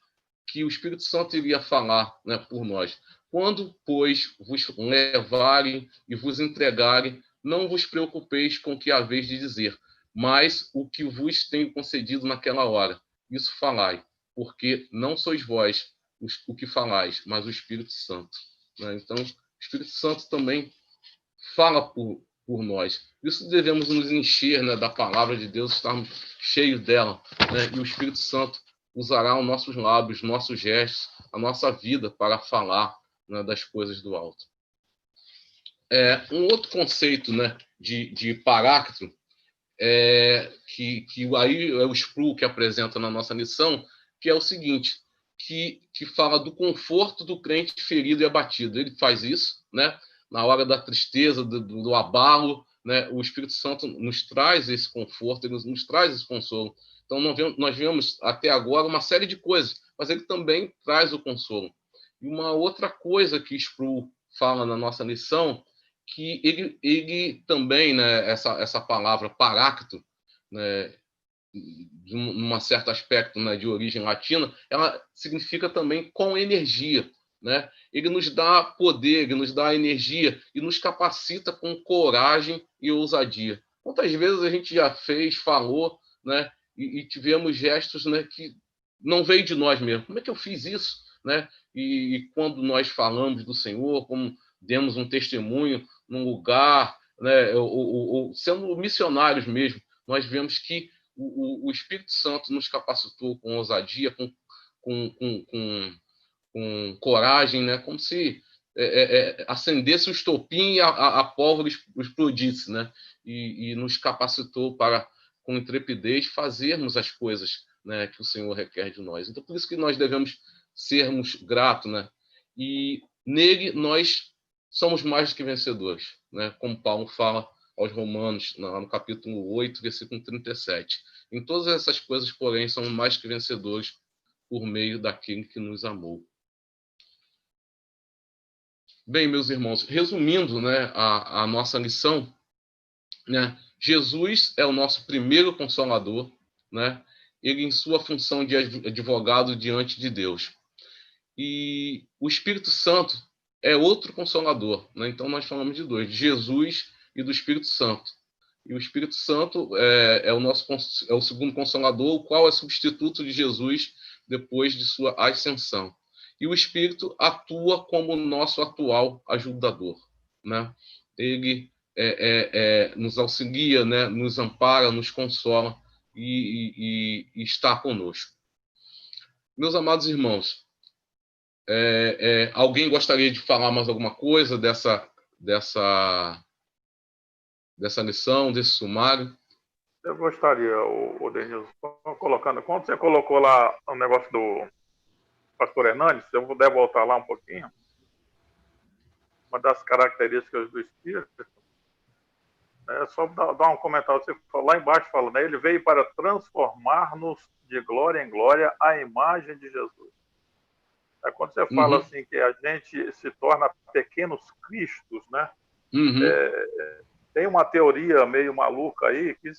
que o Espírito Santo iria falar, né, por nós. Quando, pois, vos levarem e vos entregarem, não vos preocupeis com o que haveis de dizer, mas o que vos tenho concedido naquela hora. Isso falai, porque não sois vós o que falais, mas o Espírito Santo. Então, o Espírito Santo também fala por nós. Isso devemos nos encher, né, da palavra de Deus, estarmos cheios dela, né? E o Espírito Santo usará os nossos lábios, nossos gestos, a nossa vida para falar, né, das coisas do alto. Um outro conceito, né, de paráclito, que aí é o Sproul que apresenta na nossa lição, que é o seguinte, que fala do conforto do crente ferido e abatido. Ele faz isso, né? Na hora da tristeza, do abalo, né? O Espírito Santo nos traz esse conforto, ele nos traz esse consolo. Então, nós vemos até agora uma série de coisas, mas ele também traz o consolo. E uma outra coisa que Sproul fala na nossa lição, que ele também, né, essa palavra paráclito, né, de um certo aspecto, né, de origem latina, ela significa também com energia, né? Ele nos dá poder, ele nos dá energia e nos capacita com coragem e ousadia. Quantas vezes a gente já fez, falou, né, e tivemos gestos, né, que não veio de nós mesmos. Como é que eu fiz isso, né? E quando nós falamos do Senhor, como demos um testemunho num lugar, né, ou sendo missionários mesmo, nós vemos que o Espírito Santo nos capacitou com ousadia, com coragem, né? Como se acendesse um estopim e a pólvora explodisse, né? E nos capacitou para, com intrepidez, fazermos as coisas, né, que o Senhor requer de nós. Então, por isso que nós devemos sermos gratos, né? E nele nós somos mais do que vencedores, né? Como Paulo fala aos Romanos, no capítulo 8, versículo 37. Em todas essas coisas, porém, somos mais que vencedores por meio daquele que nos amou. Bem, meus irmãos, resumindo, né, a nossa lição, né, Jesus é o nosso primeiro consolador, né? Ele em sua função de advogado diante de Deus. E o Espírito Santo é outro consolador, né? Então nós falamos de dois, de Jesus e do Espírito Santo. E o Espírito Santo é o segundo consolador, o qual é substituto de Jesus depois de sua ascensão. E o Espírito atua como nosso atual ajudador, né? Ele nos auxilia, né? Nos ampara, nos consola e está conosco. Meus amados irmãos, alguém gostaria de falar mais alguma coisa dessa lição, desse sumário? Eu gostaria, o Denilson, colocando, quando você colocou lá o negócio do pastor Hernandes, se eu puder voltar lá um pouquinho, uma das características do Espírito, só dar um comentário, você falou, lá embaixo fala, né, ele veio para transformar-nos de glória em glória à imagem de Jesus. Quando você fala assim que a gente se torna pequenos cristos, né? Tem uma teoria meio maluca aí que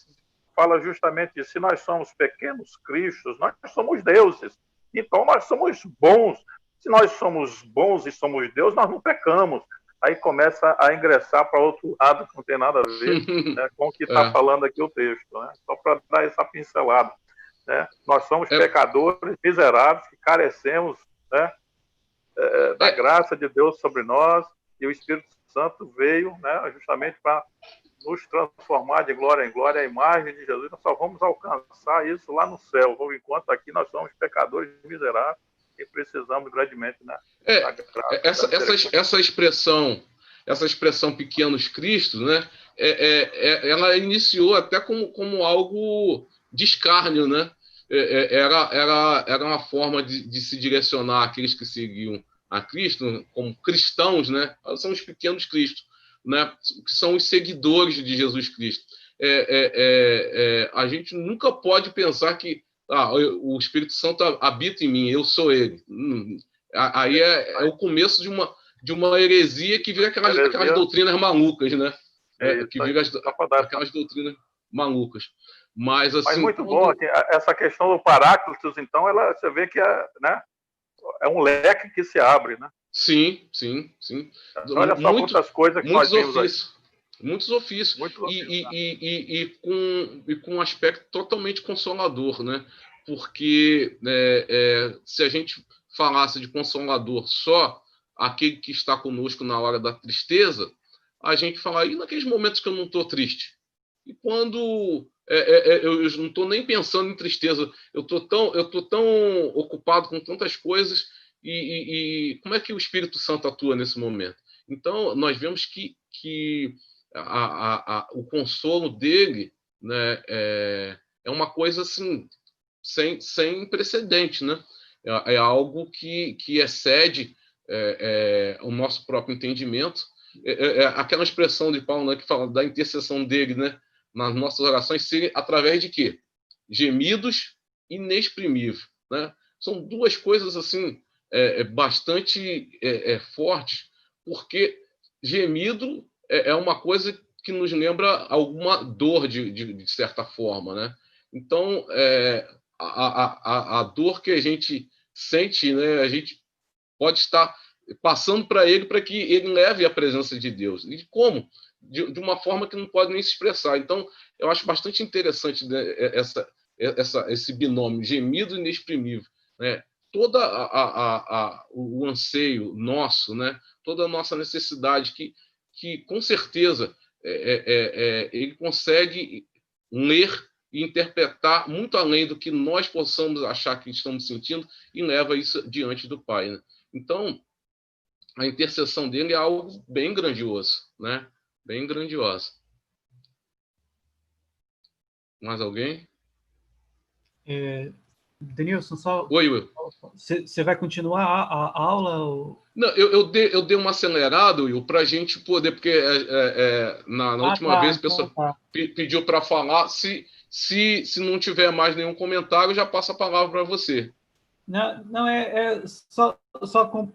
fala justamente isso. Se nós somos pequenos cristos, nós somos deuses. Então nós somos bons. Se nós somos bons e somos Deus, nós não pecamos. Aí começa a ingressar para outro lado que não tem nada a ver, né, com o que está falando aqui o texto, né? Só para dar essa pincelada, né? Nós somos pecadores miseráveis que carecemos, né, da graça de Deus sobre nós, e o Espírito Santo veio, né, justamente para nos transformar de glória em glória à imagem de Jesus. Nós só vamos alcançar isso lá no céu, enquanto aqui nós somos pecadores miseráveis e precisamos grandemente, né, da graça. Essa expressão pequenos cristos, né, ela iniciou até como algo de escárnio, né? Era uma forma de se direcionar àqueles que seguiam a Cristo como cristãos, né? São os pequenos cristos, né? Que são os seguidores de Jesus Cristo. A gente nunca pode pensar que o Espírito Santo habita em mim, eu sou ele. Aí é o começo de uma heresia que vira aquelas doutrinas malucas, né? Que vira aquelas doutrinas malucas. Mas muito bom, essa questão do Paráclitos, então, você vê que né, é um leque que se abre, né? Sim, sim, sim. Olha só quantas coisas que nós vimos aí. Muitos ofícios. E com um aspecto totalmente consolador, né? Porque se a gente falasse de consolador só aquele que está conosco na hora da tristeza, a gente falaria, e naqueles momentos que eu não estou triste? E quando eu não estou nem pensando em tristeza, eu tô tão ocupado com tantas coisas, e como é que o Espírito Santo atua nesse momento? Então, nós vemos que o consolo dele, né, é uma coisa assim, sem precedente, né? É algo que excede o nosso próprio entendimento. Aquela expressão de Paulo, né, que fala da intercessão dele, né, nas nossas orações, ser através de quê? Gemidos inexprimíveis, né? São duas coisas assim bastante fortes, porque gemido é uma coisa que nos lembra alguma dor de certa forma, né? Então, a dor que a gente sente, né, a gente pode estar passando para ele, para que ele leve a presença de Deus. E como? De uma forma que não pode nem se expressar. Então, eu acho bastante interessante, né, esse binômio, gemido e inexprimível, né? Todo o anseio nosso, né? Toda a nossa necessidade, que com certeza ele consegue ler e interpretar muito além do que nós possamos achar que estamos sentindo, e leva isso diante do Pai, né? Então, a intercessão dele é algo bem grandioso, né? Bem grandiosa. Mais alguém? Denilson, só... Oi, Will. Você vai continuar a aula? Ou... Não, eu dei uma acelerada, Will, para a gente poder, porque na última vez a pessoa pediu para falar. Se não tiver mais nenhum comentário, já passo a palavra para você. Não, só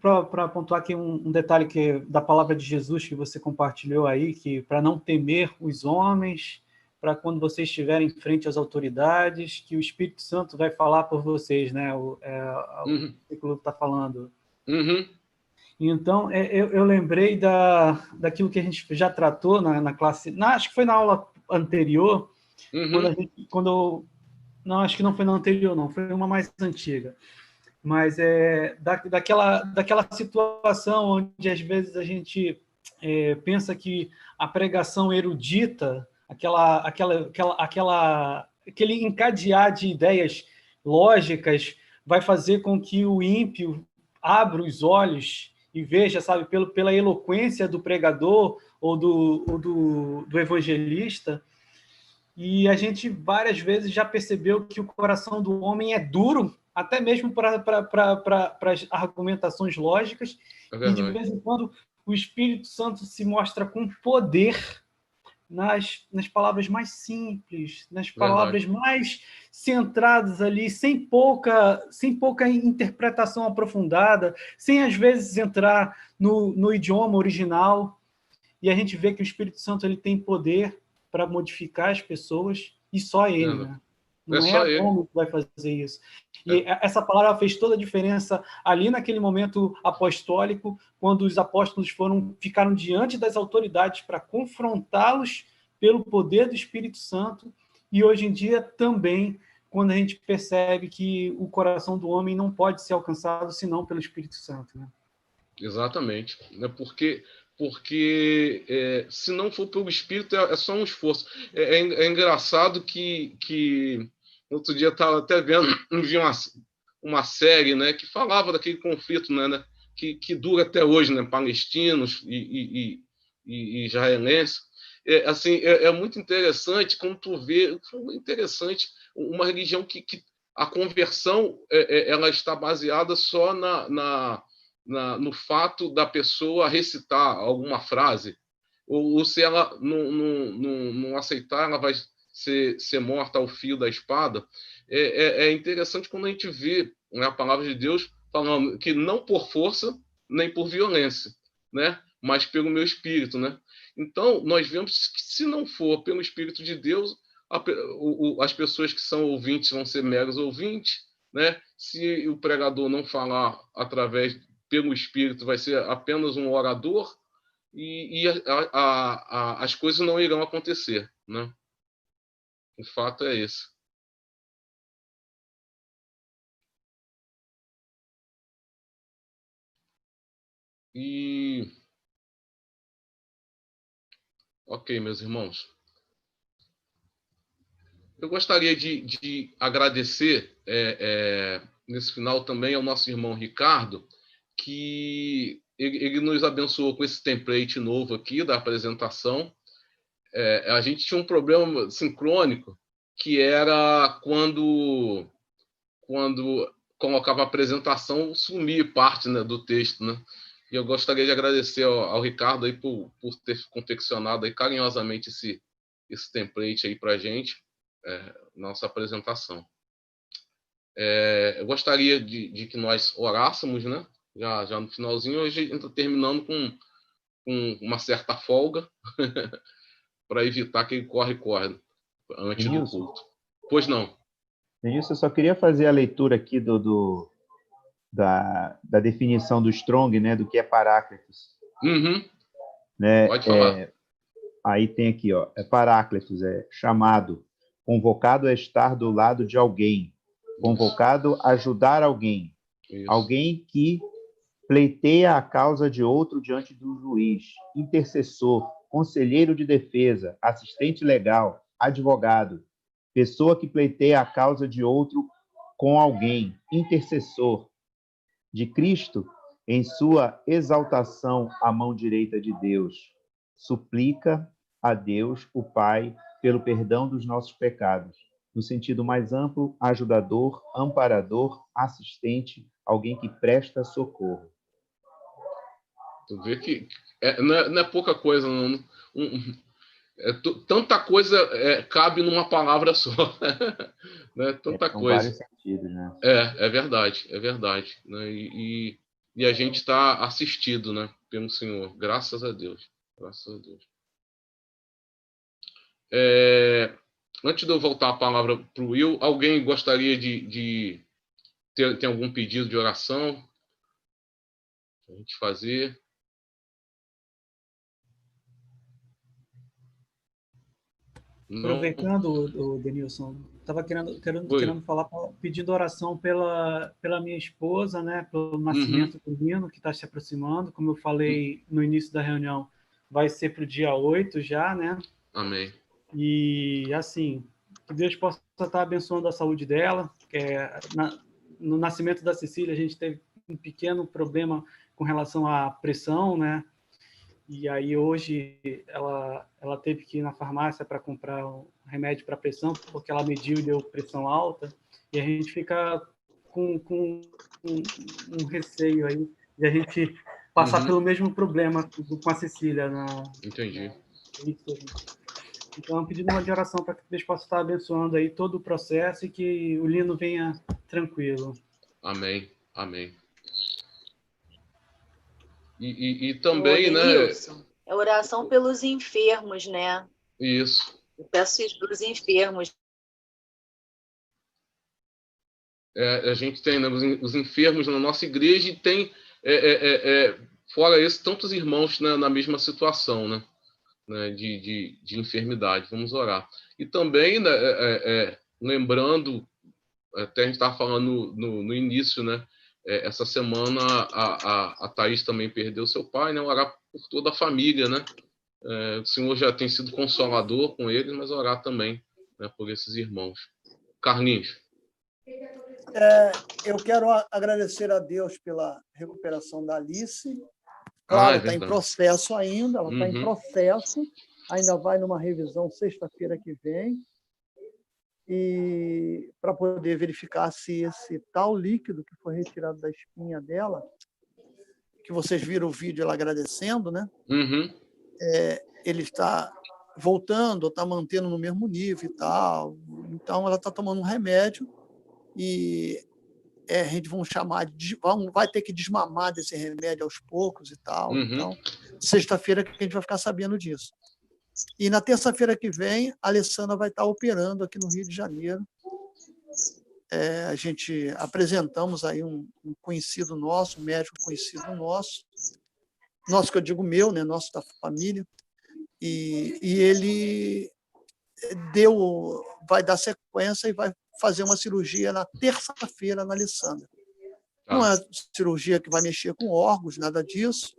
para pontuar aqui um detalhe que da palavra de Jesus que você compartilhou aí, que para não temer os homens, para quando vocês estiverem em frente às autoridades, que o Espírito Santo vai falar por vocês, né? O versículo está falando. Uhum. Então, eu lembrei daquilo que a gente já tratou na classe, acho que foi na aula anterior, não, acho que não foi na anterior, não, foi uma mais antiga. Mas daquela situação onde, às vezes, a gente pensa que a pregação erudita, aquele encadear de ideias lógicas, vai fazer com que o ímpio abra os olhos e veja, sabe, pela eloquência do pregador ou do evangelista. E a gente várias vezes já percebeu que o coração do homem é duro, até mesmo para as argumentações lógicas, e de vez em quando o Espírito Santo se mostra com poder nas palavras mais simples, nas palavras mais centradas ali, sem pouca interpretação aprofundada, sem às vezes entrar no idioma original. E a gente vê que o Espírito Santo ele tem poder para modificar as pessoas, e só ele, né? Não é homem que vai fazer isso. E essa palavra fez toda a diferença ali naquele momento apostólico, quando os apóstolos ficaram diante das autoridades para confrontá-los pelo poder do Espírito Santo, e hoje em dia também, quando a gente percebe que o coração do homem não pode ser alcançado senão pelo Espírito Santo, né? Exatamente, né? Porque se não for pelo Espírito, é só um esforço. É engraçado que outro dia eu estava até vi uma série, né, que falava daquele conflito, né, que dura até hoje, né, palestinos e israelenses. É muito interessante quando tu vê, interessante, uma religião que a conversão ela está baseada só no fato da pessoa recitar alguma frase, ou se ela não aceitar, ela vai ser morta ao fio da espada. É interessante quando a gente vê, né, a palavra de Deus falando que não por força nem por violência, né, mas pelo meu espírito, né? Então, nós vemos que se não for pelo Espírito de Deus, as pessoas que são ouvintes vão ser meros ouvintes, né? Se o pregador não falar através pelo Espírito vai ser apenas um orador e as coisas não irão acontecer, né? O fato é esse. Ok, meus irmãos. Eu gostaria de agradecer nesse final também ao nosso irmão Ricardo, que ele nos abençoou com esse template novo aqui da apresentação. A gente tinha um problema sincrônico, que era quando colocava a apresentação, sumia parte, né, do texto, né? E eu gostaria de agradecer ao Ricardo aí por ter confeccionado aí carinhosamente esse template aí para a gente, nossa apresentação. Eu gostaria de que nós orássemos, né? Já no finalzinho. Hoje a gente está terminando com uma certa folga para evitar aquele corre-corre antes do culto. Pois não. Denilson, eu só queria fazer a leitura aqui da definição do Strong, né, do que é Paráclitos. Uhum. Né? Pode falar. Aí tem aqui, Paráclitos, chamado, convocado a estar do lado de alguém, convocado a ajudar alguém, alguém que pleiteia a causa de outro diante do juiz, intercessor, conselheiro de defesa, assistente legal, advogado, pessoa que pleiteia a causa de outro com alguém, intercessor de Cristo em sua exaltação à mão direita de Deus. Suplica a Deus, o Pai, pelo perdão dos nossos pecados. No sentido mais amplo, ajudador, amparador, assistente, alguém que presta socorro. Tu vê que não é pouca coisa, não. Tanta coisa cabe numa palavra só. Né? Tanta coisa. Vários sentidos, né? É verdade, é verdade. Né? E a gente está assistido, né, pelo Senhor, graças a Deus. Graças a Deus. Antes de eu voltar a palavra para o Will, alguém gostaria de ter algum pedido de oração para a gente fazer? Aproveitando, Denilson, estava querendo falar, pedindo oração pela minha esposa, né, pelo nascimento do Lino, que está se aproximando. Como eu falei no início da reunião, vai ser para o dia 8 já, né? Amém. E, assim, que Deus possa estar abençoando a saúde dela. No nascimento da Cecília, a gente teve um pequeno problema com relação à pressão, né? E aí hoje ela teve que ir na farmácia para comprar um remédio para pressão, porque ela mediu e deu pressão alta. E a gente fica com um receio aí de a gente passar pelo mesmo problema com a Cecília. Entendi. Então, pedindo uma de oração para que Deus possa estar abençoando aí todo o processo e que o Lino venha tranquilo. Amém. Amém. E também, né? É oração pelos enfermos, né? Isso. Eu peço isso pelos enfermos. A gente tem, né, os enfermos na nossa igreja e tem, fora isso, tantos irmãos, né, na mesma situação, né, de enfermidade. Vamos orar. E também, né, lembrando, até a gente estava falando no início, né, essa semana a Thaís também perdeu seu pai, né? Orar por toda a família, né? O Senhor já tem sido consolador com eles, mas orar também, né, por esses irmãos. Carlinhos. Eu quero agradecer a Deus pela recuperação da Alice. Claro, está em processo ainda, ela está em processo, ainda vai numa revisão sexta-feira que vem, e para poder verificar se esse tal líquido que foi retirado da espinha dela, que vocês viram o vídeo ela agradecendo, né? Ele está voltando, está mantendo no mesmo nível e tal. Então, ela está tomando um remédio e a gente vai ter que desmamar desse remédio aos poucos e tal. Então, sexta-feira que a gente vai ficar sabendo disso. E na terça-feira que vem, a Alessandra vai estar operando aqui no Rio de Janeiro. a gente apresentamos aí um conhecido nosso, um médico conhecido nosso que eu digo meu, né, nosso da família, e ele vai dar sequência e vai fazer uma cirurgia na terça-feira na Alessandra. Não é cirurgia que vai mexer com órgãos, nada disso,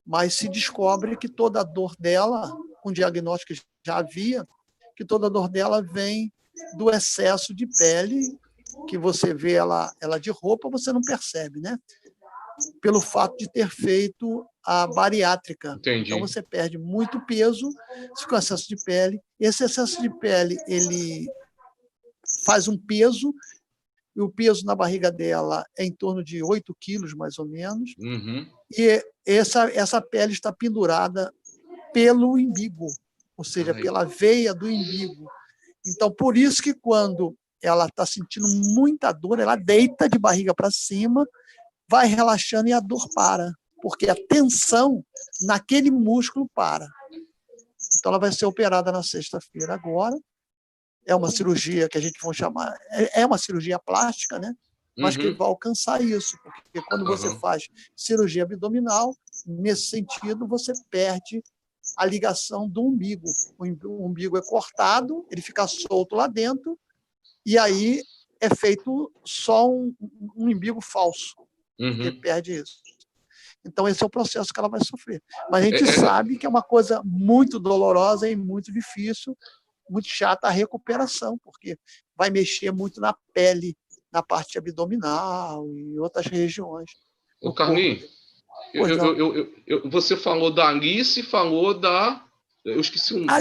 mas se descobre que toda a dor dela, com diagnóstico que já havia, que toda a dor dela vem do excesso de pele, que você vê ela de roupa, você não percebe, né? Pelo fato de ter feito a bariátrica. Entendi. Então, você perde muito peso com excesso de pele. Esse excesso de pele, ele faz um peso, e o peso na barriga dela é em torno de 8 quilos, mais ou menos, e essa pele está pendurada pelo umbigo, ou seja, pela veia do umbigo. Então, por isso que quando ela está sentindo muita dor, ela deita de barriga para cima, vai relaxando e a dor para, porque a tensão naquele músculo para. Então, ela vai ser operada na sexta-feira agora. É uma cirurgia que a gente vai chamar... É uma cirurgia plástica, né? Mas que vai alcançar isso, porque quando você faz cirurgia abdominal, nesse sentido, você perde a ligação do umbigo. O umbigo é cortado, ele fica solto lá dentro, e aí é feito só um umbigo falso, porque perde isso. Então, esse é o processo que ela vai sofrer. Mas a gente sabe que é uma coisa muito dolorosa e muito difícil, muito chata a recuperação, porque vai mexer muito na pele, na parte abdominal e outras regiões. Ô, Carlinhos, você falou da Alice e falou da... Eu esqueci o nome.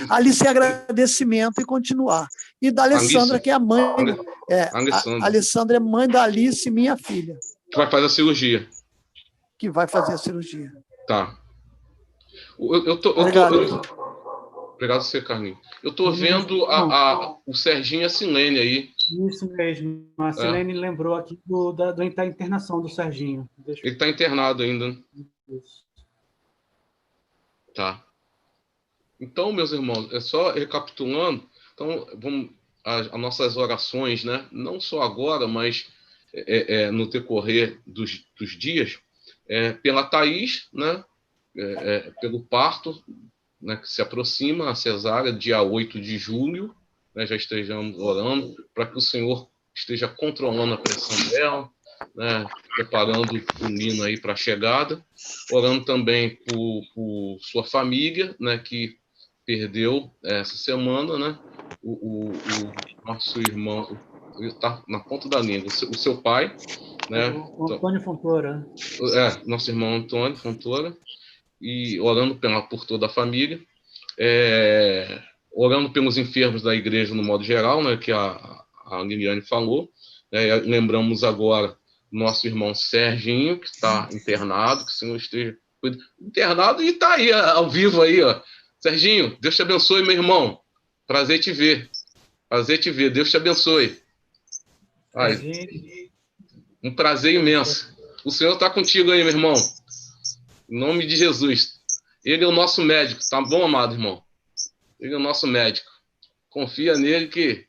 Alice é agradecimento e continuar. E da Alessandra, que é a mãe... A Alessandra é mãe da Alice, minha filha. Que vai fazer a cirurgia. Que vai fazer a cirurgia. Tá. Obrigado a você, Carlinhos. Eu estou vendo o Serginho e a Silene aí. Isso mesmo. A Silene lembrou aqui da internação do Serginho. Ele está internado ainda. Isso. Tá. Então, meus irmãos, só recapitulando, então, vamos as nossas orações, né? Não só agora, mas no decorrer dos dias, pela Thaís, né? Pelo parto, né, que se aproxima, a cesárea, dia 8 de julho, né, já estejamos orando para que o Senhor esteja controlando a pressão dela, né, preparando o menino aí para a chegada, orando também por sua família, né, que perdeu essa semana, né, o nosso irmão, está na ponta da língua, o seu pai, né, o Antônio Fontoura. Nosso irmão Antônio Fontoura, e orando por toda a família, orando pelos enfermos da igreja no modo geral, né, que a Liliane falou, né, lembramos agora nosso irmão Serginho, que está internado, que o Senhor esteja internado e está aí, ao vivo aí, ó. Serginho, Deus te abençoe, meu irmão, prazer te ver, Deus te abençoe. Um prazer imenso, o Senhor está contigo aí, meu irmão. Em nome de Jesus. Ele é o nosso médico, tá bom, amado irmão? Ele é o nosso médico. Confia nele que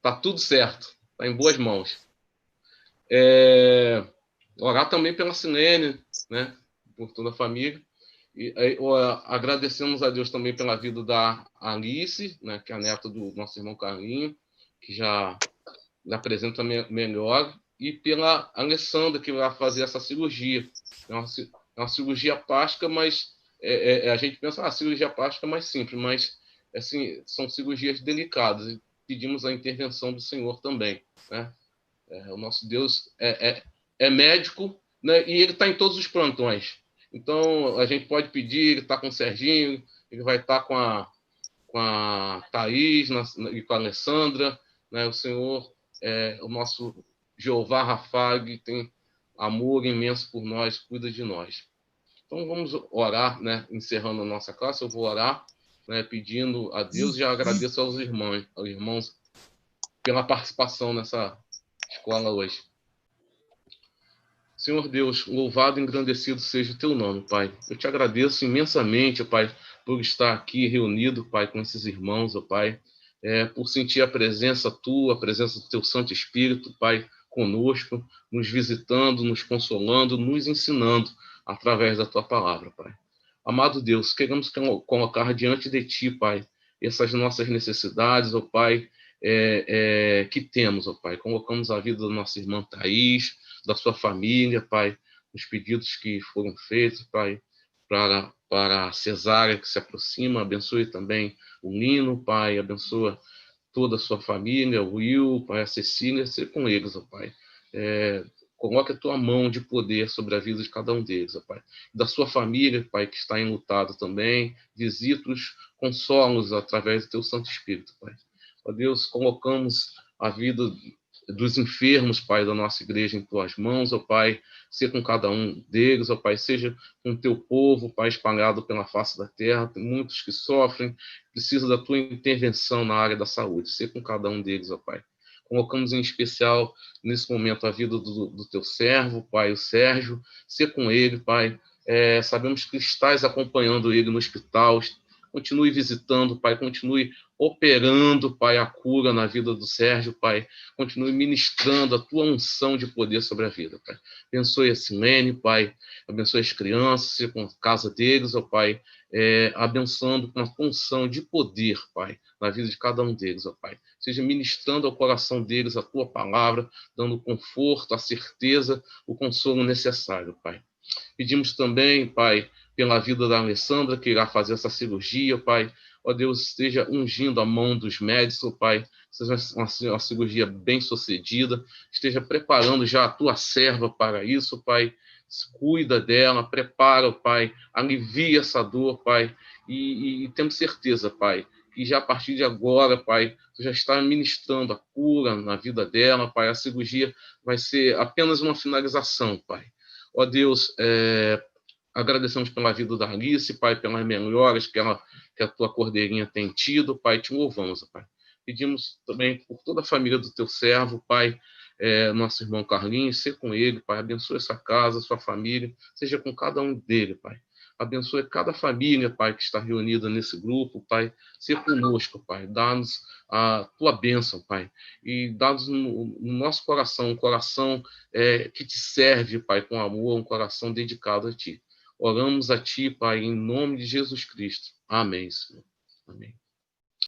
tá tudo certo. Tá em boas mãos. Orar também pela Silene, né? Por toda a família. E agradecemos a Deus também pela vida da Alice, né? Que é a neta do nosso irmão Carlinho, que já apresenta melhor. E pela Alessandra, que vai fazer essa cirurgia. É uma cirurgia plástica, mas a gente pensa, cirurgia plástica é mais simples, mas assim, são cirurgias delicadas e pedimos a intervenção do Senhor também, né? O nosso Deus é médico, né? E ele está em todos os plantões. Então, a gente pode pedir, ele está com o Serginho, ele vai estar com a Thaís e com a Alessandra, né? O Senhor, o nosso Jeová Rafag, tem amor imenso por nós, cuida de nós. Então vamos orar, né? Encerrando a nossa classe, eu vou orar, né? Pedindo a Deus, e já agradeço aos irmãos pela participação nessa escola hoje. Senhor Deus, louvado e engrandecido seja o teu nome, Pai. Eu te agradeço imensamente, Pai, por estar aqui reunido, Pai, com esses irmãos, ó Pai. por sentir a presença tua, a presença do teu Santo Espírito, Pai, conosco, nos visitando, nos consolando, nos ensinando através da tua palavra, Pai. Amado Deus, queremos colocar diante de ti, Pai, essas nossas necessidades, ó Pai, que temos, ó Pai. Colocamos a vida da nossa irmã Thaís, da sua família, Pai, os pedidos que foram feitos, Pai, para a cesárea que se aproxima. Abençoe também o Nino, Pai, abençoa toda a sua família, o Will, Pai, a Cecília, seja com eles, ó Pai. Coloque a tua mão de poder sobre a vida de cada um deles, ó Pai. Da sua família, Pai, que está enlutada também, visita-os, consola-os através do teu Santo Espírito, Pai. Ó Deus, colocamos a vida dos enfermos, Pai, da nossa igreja em tuas mãos, ó Pai, seja com cada um deles, ó Pai, seja com o teu povo, Pai, espalhado pela face da terra. Tem muitos que sofrem, precisam da tua intervenção na área da saúde, seja com cada um deles, ó Pai. Colocamos em especial, nesse momento, a vida do teu servo, Pai, o Sérgio, seja com ele, Pai. Sabemos que estás acompanhando ele no hospital, continue visitando, Pai, continue operando, Pai, a cura na vida do Sérgio, Pai. Continue ministrando a tua unção de poder sobre a vida, Pai. Abençoe a Silene, Pai. Abençoe as crianças, seja com a casa deles, ó Pai. Abençoando com a unção de poder, Pai, na vida de cada um deles, ó Pai. Seja ministrando ao coração deles a tua palavra, dando conforto, a certeza, o consolo necessário, Pai. Pedimos também, Pai, pela vida da Alessandra, que irá fazer essa cirurgia, Pai. Ó Deus, esteja ungindo a mão dos médicos, ó Pai. Seja uma cirurgia bem-sucedida. Esteja preparando já a tua serva para isso, Pai. Cuida dela, prepara, Pai. Alivia essa dor, Pai. E temos certeza, Pai, que já a partir de agora, Pai, tu já está ministrando a cura na vida dela, Pai. A cirurgia vai ser apenas uma finalização, Pai. Ó Deus, agradecemos pela vida da Alice, Pai, pelas melhoras que a tua cordeirinha tem tido, Pai, te louvamos, Pai. Pedimos também por toda a família do teu servo, Pai, nosso irmão Carlinhos, seja com ele, Pai, abençoe essa casa, sua família, seja com cada um dele, Pai. Abençoe cada família, Pai, que está reunida nesse grupo, Pai. Seja conosco, Pai. Dá-nos a tua bênção, Pai. E dá-nos no nosso coração, um coração que te serve, Pai, com amor, um coração dedicado a Ti. Oramos a Ti, Pai, em nome de Jesus Cristo. Amém, Senhor. Amém.